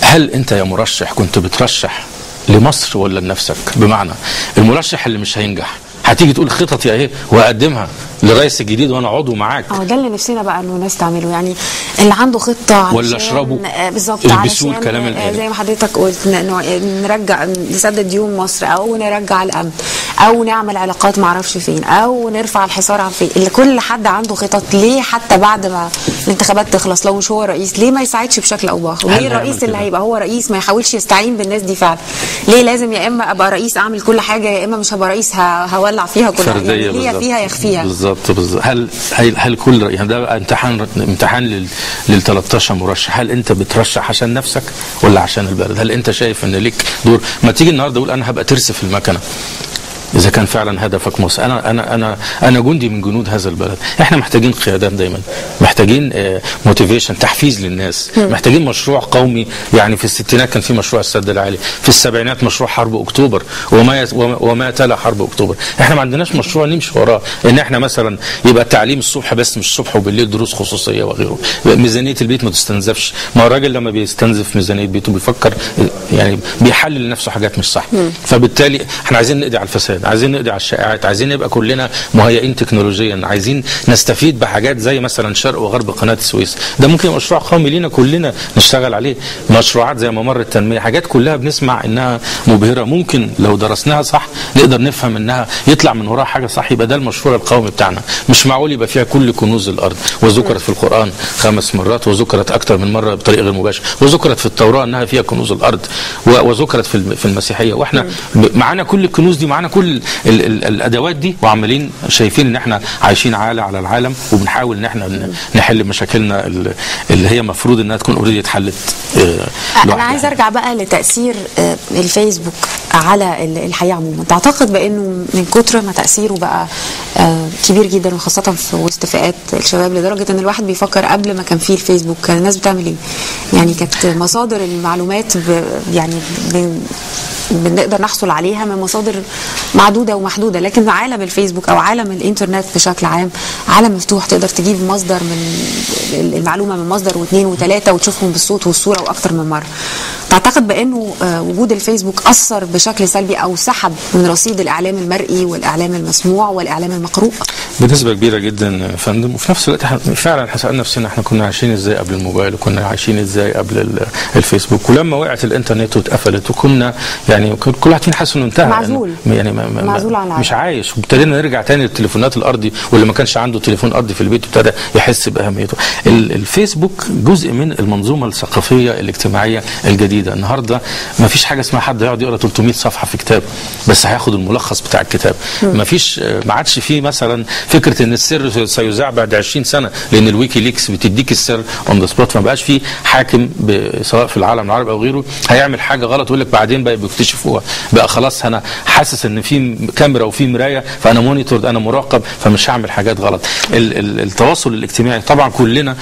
S2: هل انت يا مرشح كنت بترشح لمصر ولا لنفسك؟ بمعنى المرشح اللي مش هينجح هتيجي تقول خططي اهي وهقدمها للرئيس الجديد وانا عضو معاك،
S1: ده اللي نفسنا بقى انه الناس تعمله، يعني اللي عنده خطه
S2: ولا اشربوا
S1: بالظبط
S2: البسوا الكلام الآلي
S1: زي ما حضرتك قلت، نرجع نسدد ديون مصر، او نرجع الامن، او نعمل علاقات ما اعرفش فين، او نرفع الحصار عن فين. اللي كل حد عنده خطط، ليه حتى بعد ما الانتخابات تخلص لو مش هو رئيس ليه ما يساعدش بشكل او باخر؟ وليه الرئيس اللي هيبقى هو رئيس ما يحاولش يستعين بالناس دي فعلا؟ ليه لازم يا اما ابقى رئيس اعمل كل حاجه، يا اما مش هبقى رئيس هولع فيها كلها؟ يعني هي فيها يخفيها
S2: بالظبط. هل كل يعني ده بقى امتحان لل 13 مرشح، هل انت بترشح عشان نفسك ولا عشان البلد؟ هل انت شايف ان ليك دور؟ ما تيجي النهارده اقول انا هبقى ترس في المكنه إذا كان فعلا هدفك مصر. أنا جندي من جنود هذا البلد. إحنا محتاجين قيادات دايما، محتاجين موتيفيشن، تحفيز للناس، محتاجين مشروع قومي. يعني في الستينات كان في مشروع السد العالي، في السبعينات مشروع حرب أكتوبر وما تلا حرب أكتوبر. إحنا ما عندناش مشروع نمشي وراه، إن إحنا مثلا يبقى التعليم الصبح بس، مش الصبح وبالليل دروس خصوصية وغيره. ميزانية البيت ما تستنزفش. ما هو الراجل لما بيستنزف ميزانية بيته بيفكر، يعني بيحلل لنفسه حاجات مش صح. فبالتالي إحنا عايزين نقضي على الفساد، عايزين نقضي على الشائعات، عايزين نبقى كلنا مهيئين تكنولوجيا، عايزين نستفيد بحاجات زي مثلا شرق وغرب قناة السويس. ده ممكن مشروع قومي لينا كلنا نشتغل عليه. مشروعات زي ممر التنمية، حاجات كلها بنسمع انها مبهرة، ممكن لو درسناها صح نقدر نفهم انها يطلع من وراها حاجة صح، يبقى ده المشروع القومي بتاعنا. مش معقول يبقى فيها كل كنوز الارض، وذكرت في القرآن 5 مرات، وذكرت اكثر من مرة بطريقة غير مباشرة، وذكرت في التوراة انها فيها كنوز الارض، وذكرت في المسيحية. واحنا معانا كل الكنوز دي، معانا كل الادوات دي، وعمالين شايفين ان احنا عايشين عالة على العالم، وبنحاول ان احنا نحل مشاكلنا اللي هي مفروض انها تكون اوريدي اتحلت.
S1: انا عايز ارجع بقى لتاثير الفيسبوك على الحياه عموما. تعتقد بانه من كتر ما تاثيره بقى كبير جدا، وخاصه في وسط فئات الشباب، لدرجه ان الواحد بيفكر قبل ما كان فيه الفيسبوك كان الناس بتعمل ايه؟ يعني كانت مصادر المعلومات يعني بنقدر نحصل عليها من مصادر معدودة ومحدودة، لكن عالم الفيسبوك أو عالم الإنترنت بشكل عام عالم مفتوح، تقدر تجيب مصدر من المعلومة من مصدر واثنين وثلاثة وتشوفهم بالصوت والصورة وأكثر من مرة. تعتقد بأنه وجود الفيسبوك أثر بشكل سلبي أو سحب من رصيد الإعلام المرئي والإعلام المسموع والإعلام المقروء؟
S2: بنسبة كبيرة جدا يا فندم. وفي نفس الوقت فعلا سألنا نفسنا احنا كنا عايشين ازاي قبل الموبايل، وكنا عايشين ازاي قبل الفيسبوك، ولما وقعت الانترنت واتقفلت وكنا يعني كل واحد فينا حاسس انه انتهى،
S1: معزول،
S2: يعني
S1: معزول عن العالم،
S2: مش عايش. وابتدينا نرجع تاني للتليفونات الارضي، واللي ما كانش عنده تليفون ارضي في البيت ابتدى يحس باهميته. الفيسبوك جزء من المنظومه الثقافيه الاجتماعيه الجديده. النهارده ما فيش حاجه اسمها حد يقعد يقرا 300 صفحه في كتاب بس هياخد الملخص بتاع الكتاب. ما عادش فيه مثلا فكره ان السر سيذاع بعد 20 سنه، لان الويكي ليكس بتديك السر اون ذا سبوت. فما بقاش فيه حاكم سواء في العالم العربي او غيره هيعمل حاجه غلط ويقول لك بعدين بقى بيكتشفوها. بقى خلاص انا حاسس ان في كاميرا وفي مرايه، فانا مونيتور، انا مراقب، فمش هعمل حاجات غلط. التواصل الاجتماعي طبعا كل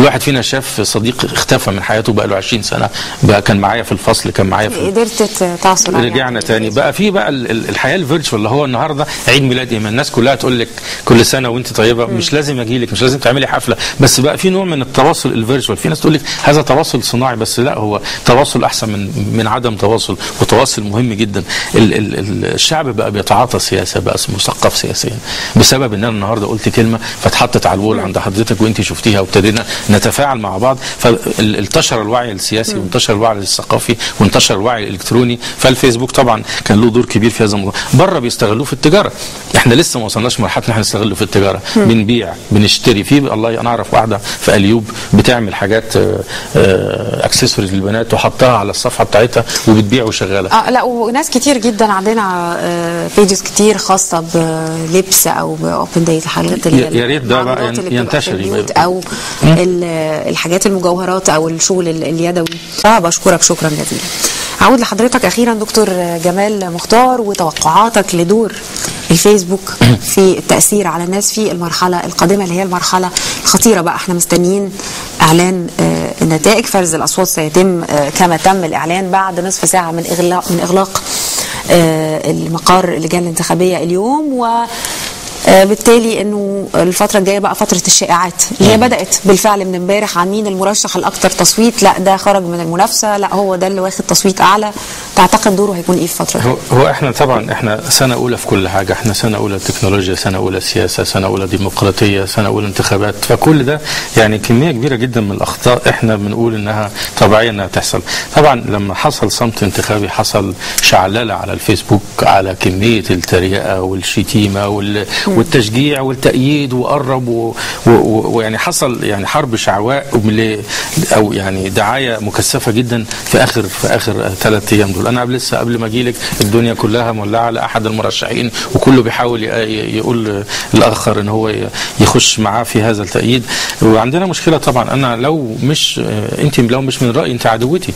S2: واحد فينا شاف صديق اختفى من حياته بقى له 20 سنه، بقى كان معايا في الفصل، كان معايا في
S1: قدرت تعصر عليه.
S2: رجعنا تاني بقى في بقى الحياه الفيرتشوال، اللي هو النهارده عيد ميلاد ايمان، الناس كلها تقول لك كل سنه وانت طيبه. مش لازم اجي لك، مش لازم تعملي حفله، بس بقى في نوع من التواصل الفيرتشوال. في ناس تقول لك هذا تواصل صناعي، بس لا، هو تواصل احسن من عدم تواصل، وتواصل مهم جدا. الشعب بقى بيتعاطى سياسه، بقى مثقف سياسيا، بسبب ان انا النهارده قلت كلمه فاتحطت على الوول عند حضرتك وانت شفتيها، وابتدينا نتفاعل مع بعض. فانتشر الوعي السياسي وانتشر الوعي الثقافي وانتشر الوعي الالكتروني. فالفيسبوك طبعا كان له دور كبير في هذا الموضوع. بره بيستغلوه في التجاره، احنا لسه ما وصلناش مرحله ان احنا نستغله في التجاره. بنبيع بنشتري. في الله انا اعرف واحده في اليوب بتعمل حاجات اكسسوارز للبنات وحطها على الصفحه بتاعتها وبتبيع وشغاله.
S1: لا وناس كتير جدا عندنا بيجز كتير خاصه بلبس او باوبن داي، الحاجات
S2: يا ريت ده بقى ينتشر
S1: او الحاجات المجوهرات او الشغل اليدوي. بشكرك شكرا جزيلا. اعود لحضرتك اخيرا دكتور جمال مختار، وتوقعاتك لدور الفيسبوك في التأثير على الناس في المرحلة القادمة اللي هي المرحلة الخطيرة بقى. احنا مستنيين اعلان النتائج. فرز الاصوات سيتم كما تم الاعلان بعد نصف ساعة من اغلاق المقر اللجان الانتخابية اليوم، و بالتالي انه الفتره الجايه بقى فتره الشائعات اللي هي بدات بالفعل من امبارح عن مين المرشح الاكثر تصويت، لا ده خرج من المنافسه، لا هو ده اللي واخد تصويت اعلى. تعتقد دوره هيكون ايه في الفتره دي؟
S2: هو احنا طبعا احنا سنه اولى في كل حاجه، احنا سنه اولى تكنولوجيا، سنه اولى سياسه، سنه اولى ديمقراطيه، سنه اولى انتخابات. فكل ده يعني كميه كبيره جدا من الاخطاء احنا بنقول انها طبيعيه انها تحصل. طبعا لما حصل صمت انتخابي حصل شعلله على الفيسبوك على كميه التريقه والشتيمه والتشجيع والتأييد وقرب ويعني حصل يعني حرب شعواء او يعني دعايه مكثفه جدا في اخر 3 ايام دول. انا قبل ما اجي لك الدنيا كلها مولعه لاحد المرشحين وكله بيحاول يقول الاخر ان هو يخش معاه في هذا التأييد. وعندنا مشكله طبعا. انا لو مش انت لو مش من رايي انت عدوتي.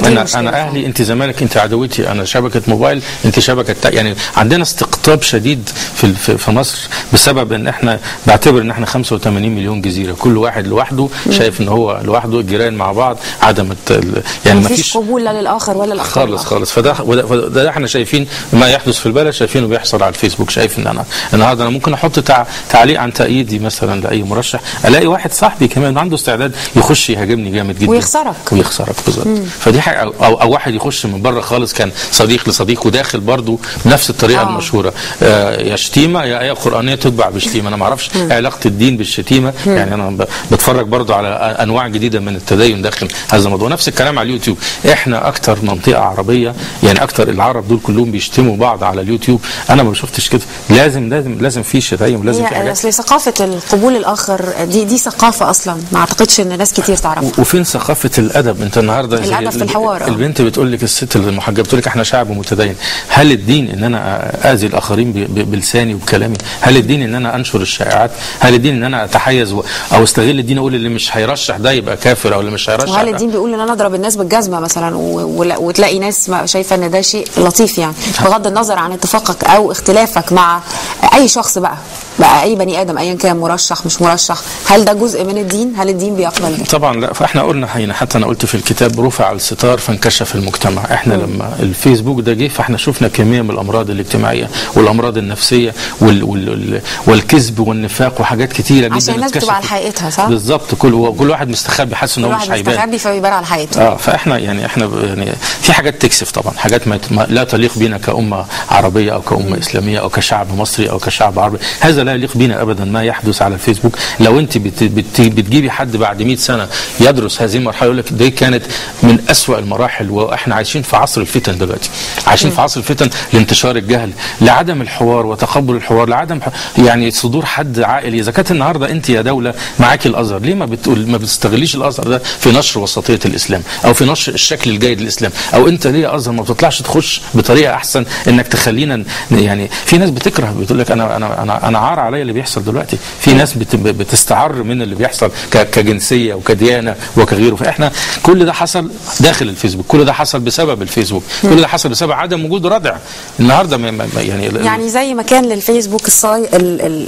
S2: انا اهلي انت زمالك انت عدوتي، انا شبكه موبايل انت شبكه يعني عندنا استقطاب شديد في مصر بسبب ان احنا بعتبر ان احنا 85 مليون جزيره، كل واحد لوحده شايف ان هو لوحده، الجيران مع بعض، عدم يعني ما فيش
S1: قبول لا للاخر ولا للاخر
S2: خالص. فده احنا شايفين ما يحدث في البلد، شايفينه بيحصل على الفيسبوك. شايف ان انا النهارده انا ممكن احط تعليق عن تأييدي مثلا لاي مرشح، الاقي واحد صاحبي كمان عنده استعداد يخش يهاجمني جامد جدا ويخسرك بالظبط. فدي حاجه. او واحد يخش من بره خالص كان صديق لصديق وداخل برضه بنفس الطريقه المشهوره، يا شتيمه يا ايه قرانيه تتبع بالشتيمه. انا ما اعرفش علاقه الدين بالشتيمه. يعني انا بتفرج برضو على انواع جديده من التدين داخل هذا الموضوع. نفس الكلام على اليوتيوب. احنا اكتر منطقه عربيه، يعني اكتر العرب دول كلهم بيشتموا بعض على اليوتيوب. انا ما شفتش كده. لازم في شتايم ولازم في حاجات.
S1: اصل ثقافه القبول الاخر دي ثقافه اصلا ما اعتقدش ان ناس كتير تعرفها.
S2: وفين ثقافه الادب؟ انت النهارده
S1: الادب في الحوار.
S2: البنت بتقول لك، الست المحجبه بتقول لك احنا شعب متدين. هل الدين ان انا اذي الاخرين بلساني وبكلامي؟ هل الدين ان انا انشر الشائعات؟ هل الدين ان انا اتحيز او استغل الدين اقول اللي مش هيرشح ده يبقى كافر او اللي مش هيرشح؟
S1: وهل الدين بيقول ان انا اضرب الناس بالجزمه مثلا وتلاقي ناس شايفه ان ده شيء لطيف؟ يعني بغض النظر عن اتفاقك او اختلافك مع اي شخص بقى اي بني ادم ايا كان مرشح مش مرشح، هل ده جزء من الدين؟ هل الدين بيقبل ده؟
S2: طبعا لا. فاحنا قلنا حتى انا قلت في الكتاب رفع الستار فانكشف المجتمع. احنا لما الفيسبوك ده جه فاحنا شفنا كميه من الامراض الاجتماعيه والامراض النفسيه والكذب والنفاق وحاجات كتيره جدا
S1: عشان الناس بتبقى على حقيقتها. صح بالظبط.
S2: كل واحد مستخبي حاسس ان هو مش هيبان،
S1: مستخبي فبيبان على حقيقته.
S2: فاحنا يعني في حاجات تكسف طبعا، حاجات ما لا تليق بنا كأمه عربيه او كأمه اسلاميه او كشعب مصري او كشعب عربي. هذا لا يليق بنا ابدا ما يحدث على الفيسبوك. لو انت بتجيبي حد بعد 100 سنه يدرس هذه المرحله يقول لك دي كانت من أسوأ المراحل، واحنا عايشين في عصر الفتن دلوقتي، عايشين في عصر الفتن لانتشار الجهل، لعدم الحوار وتقبل الحوار، لعدم يعني صدور حد عاقل. اذا كانت النهارده انت يا دوله معاكي الازهر، ليه ما بتستغليش الازهر ده في نشر وسطيه الاسلام او في نشر الشكل الجيد للاسلام؟ او انت ليه ازهر ما بتطلعش تخش بطريقه احسن انك تخلينا يعني في ناس بتكره بتقول لك انا عار عليا اللي بيحصل دلوقتي. في ناس بتستعر من اللي بيحصل كجنسيه وكديانه وكغيره. فاحنا كل ده حصل داخل الفيسبوك، كل ده حصل بسبب الفيسبوك، كل ده حصل بسبب عدم وجود ردع. النهارده
S1: يعني زي ما كان للفيسبوك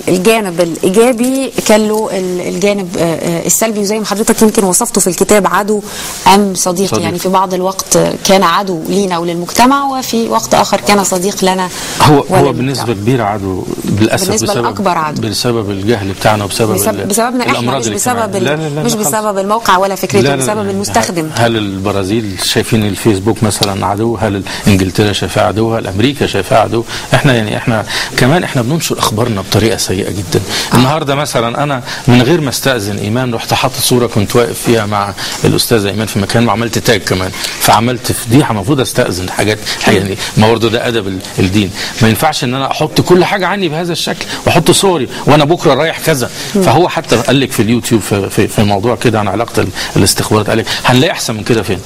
S1: الجانب الايجابي كان له الجانب السلبي، وزي ما حضرتك يمكن وصفته في الكتاب عدو ام صديق. يعني في بعض الوقت كان عدو لينا وللمجتمع، وفي وقت اخر كان صديق لنا.
S2: هو بنسبه كبيره عدو للاسف
S1: بالنسبه اكبر عدو
S2: بسبب الجهل بتاعنا وبسبب
S1: بسببنا احنا،
S2: الامراض
S1: مش بسبب الموقع ولا فكرته، بسبب المستخدم.
S2: هل البرازيل شايفين الفيسبوك مثلا عدو؟ هل انجلترا شايفاها عدو؟ هل امريكا شايفاها عدو؟ احنا كمان احنا بننشر اخبارنا بطريقه سيئه جدا. النهارده مثلا انا من غير ما استاذن ايمان رحت حاطط صوره كنت واقف فيها مع الاستاذه ايمان في مكان وعملت تاج كمان، فعملت فضيحه. المفروض استاذن حاجات يعني، ما برضه ده ادب الدين. ما ينفعش ان انا احط كل حاجه عني بهذا الشكل واحط صوري وانا بكره رايح كذا. فهو حتى قال لك في اليوتيوب في موضوع كده عن علاقه الاستخبارات، قال لك هنلاقي احسن من كده فين؟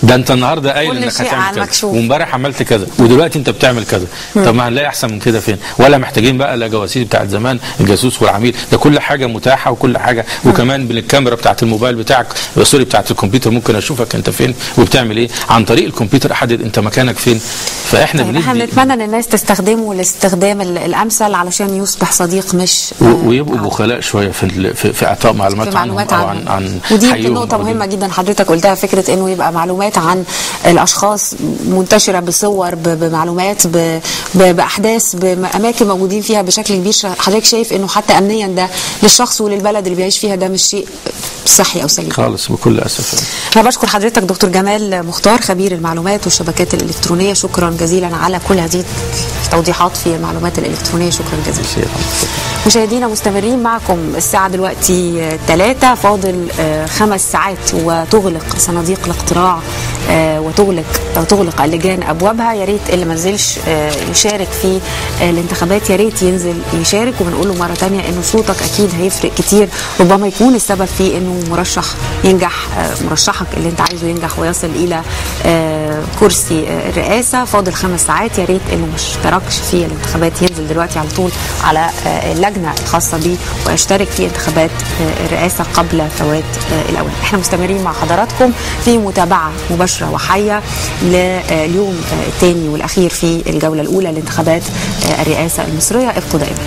S2: ده انت النهارده قايل انك هتعمل كذا وامبارح عملت كذا ودلوقتي انت بتعمل كذا. طب ما هنلاقي احسن من كده فين؟ ولا محتاجين بقى لا جواسيس بتاعت زمان، الجاسوس والعميل، ده كل حاجه متاحه وكل حاجه. وكمان بالكاميرا بتاعت الموبايل بتاعك، سوري بتاعت الكمبيوتر، ممكن اشوفك انت فين وبتعمل ايه عن طريق الكمبيوتر، احدد انت مكانك فين. فاحنا
S1: احنا بنتمنى ان الناس تستخدمه الاستخدام الامثل علشان يصبح صديق، مش
S2: ويبقوا بخلاء شويه في اعطاء معلومات عن
S1: ودي يمكن نقطه مهمه جدا حضرتك قلتها، فكره انه يبقى معلومات عن الاشخاص منتشره بصور، بمعلومات، باحداث، باماكن موجودين فيها بشكل كبير. حضرتك شايف انه حتى امنيا ده للشخص وللبلد اللي بيعيش فيها ده مش شيء صحي او سليم
S2: خالص بكل اسف.
S1: انا بشكر حضرتك دكتور جمال مختار، خبير المعلومات والشبكات الالكترونيه، شكرا جزيلا على كل هذه التوضيحات في المعلومات الالكترونيه، شكرا جزيلا. مشاهدينا مستمرين معكم الساعه دلوقتي 3 فاضل 5 ساعات وتغلق صناديق الاقتراع وتغلق اللجان ابوابها. يا ريت اللي ما نزلش يشارك في الانتخابات يا ريت ينزل يشارك، وبنقول له مره ثانيه انه صوتك اكيد هيفرق كتير، ربما يكون السبب في انه مرشح ينجح، مرشحك اللي انت عايزه ينجح ويصل الى كرسي الرئاسه. فاضل 5 ساعات، يا ريت اللي ما اشتركش في الانتخابات ينزل دلوقتي على طول على اللجنه الخاصه بيه ويشترك في انتخابات الرئاسه قبل فوات الاوان. احنا مستمرين مع حضراتكم في متابعه مباشره وحيه لليوم الثاني والاخير في الجوله الاولى لانتخابات الرئاسه المصريه. ابقوا دائما.